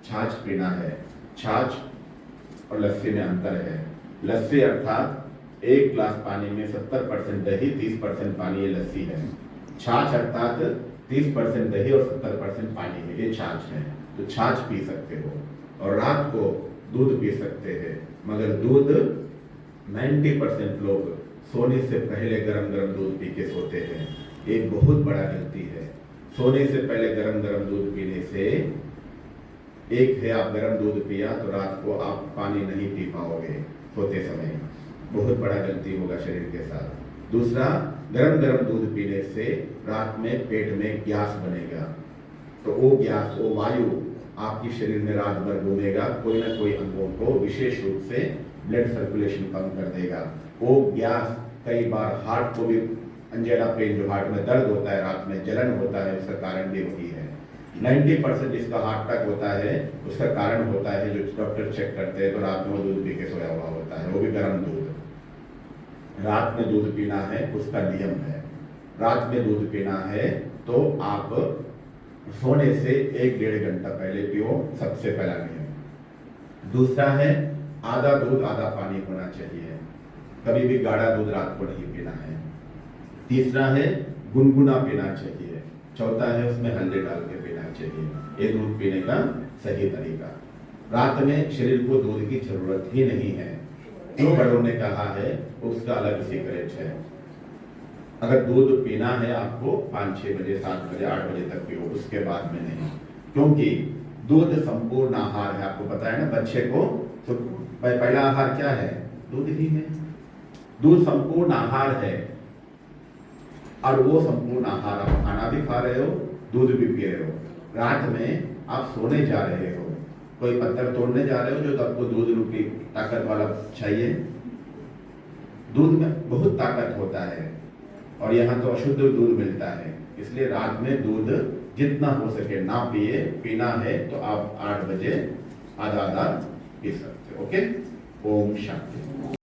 छाछ पीना है। छाछ और लस्सी में अंतर है। लस्सी अर्थात 1 गिलास पानी में 70% दही, 30% पानी, ये लस्सी है। छाछ अर्थात 30% दही और 70% पानी है, ये छाछ है। तो छाछ पी सकते हो, और रात को दूध पी सकते हैं। मगर दूध 90% लोग सोने से पहले गरम दूध पी के सोते हैं, एक बहुत बड़ा गलती है। सोने से पहले गरम दूध पीने से, एक है आप गरम दूध पिया तो रात को आप पानी नहीं पी पाओगे सोते समय, बहुत बड़ा गलती होगा शरीर के साथ। दूसरा, गरम दूध पीने से रात में पेट में गैस बनेगा, तो वो गैस, वो वायु आपकी शरीर में रात भर घूमेगा, कोई ना कोई अंगों को विशेष रूप से ब्लड सर्कुलेशन कम कर देगा। वो गैस कई बार हार्ट को भी, अंजेला पेन जो हार्ट में दर्द होता है, रात में जलन होता है, उसका कारण भी वही है। 90% जिसका हार्ट अटैक होता है उसका कारण होता है, जो डॉक्टर चेक करते हैं तो रात में वो दूध पी के सोया हुआ होता है, वो भी गर्म दूध। रात में दूध पीना है, उसका नियम है। रात में दूध पीना है तो आप सोने से 1-1.5 घंटा पहले पियो, सबसे पहला नियम। दूसरा है, आधा दूध आधा पानी होना चाहिए, कभी भी गाढ़ा दूध रात को नहीं पीना है। तीसरा है, गुनगुना पीना चाहिए। चौथा है, उसमें हल्दी डाल के पीना चाहिए। ये दूध पीने का सही तरीका। रात में शरीर को दूध की जरूरत ही नहीं है, क्यों बड़ों ने कहा है, उसका अलग सीक्रेट है। अगर दूध पीना है आपको 5-6 बजे, 7 बजे, 8 बजे तक पियो, उसके बाद में नहीं, क्योंकि दूध संपूर्ण आहार है। आपको पता है ना, बच्चे को तो पहला आहार क्या है, दूध ही है। दूध संपूर्ण आहार है, और वो संपूर्ण आहार आप खाना भी खा रहे हो, दूध भी पी रहे हो। रात में आप सोने जा रहे हो, कोई पत्थर तोड़ने जा रहे हो जो तो आपको दूध रूपी ताकत वाला चाहिए। दूध में बहुत ताकत होता है, और यहाँ तो अशुद्ध दूध मिलता है, इसलिए रात में दूध जितना हो सके ना पिए। पीना है तो आप 8 बजे आधा पी सकते हो। ओके, ओम शांति।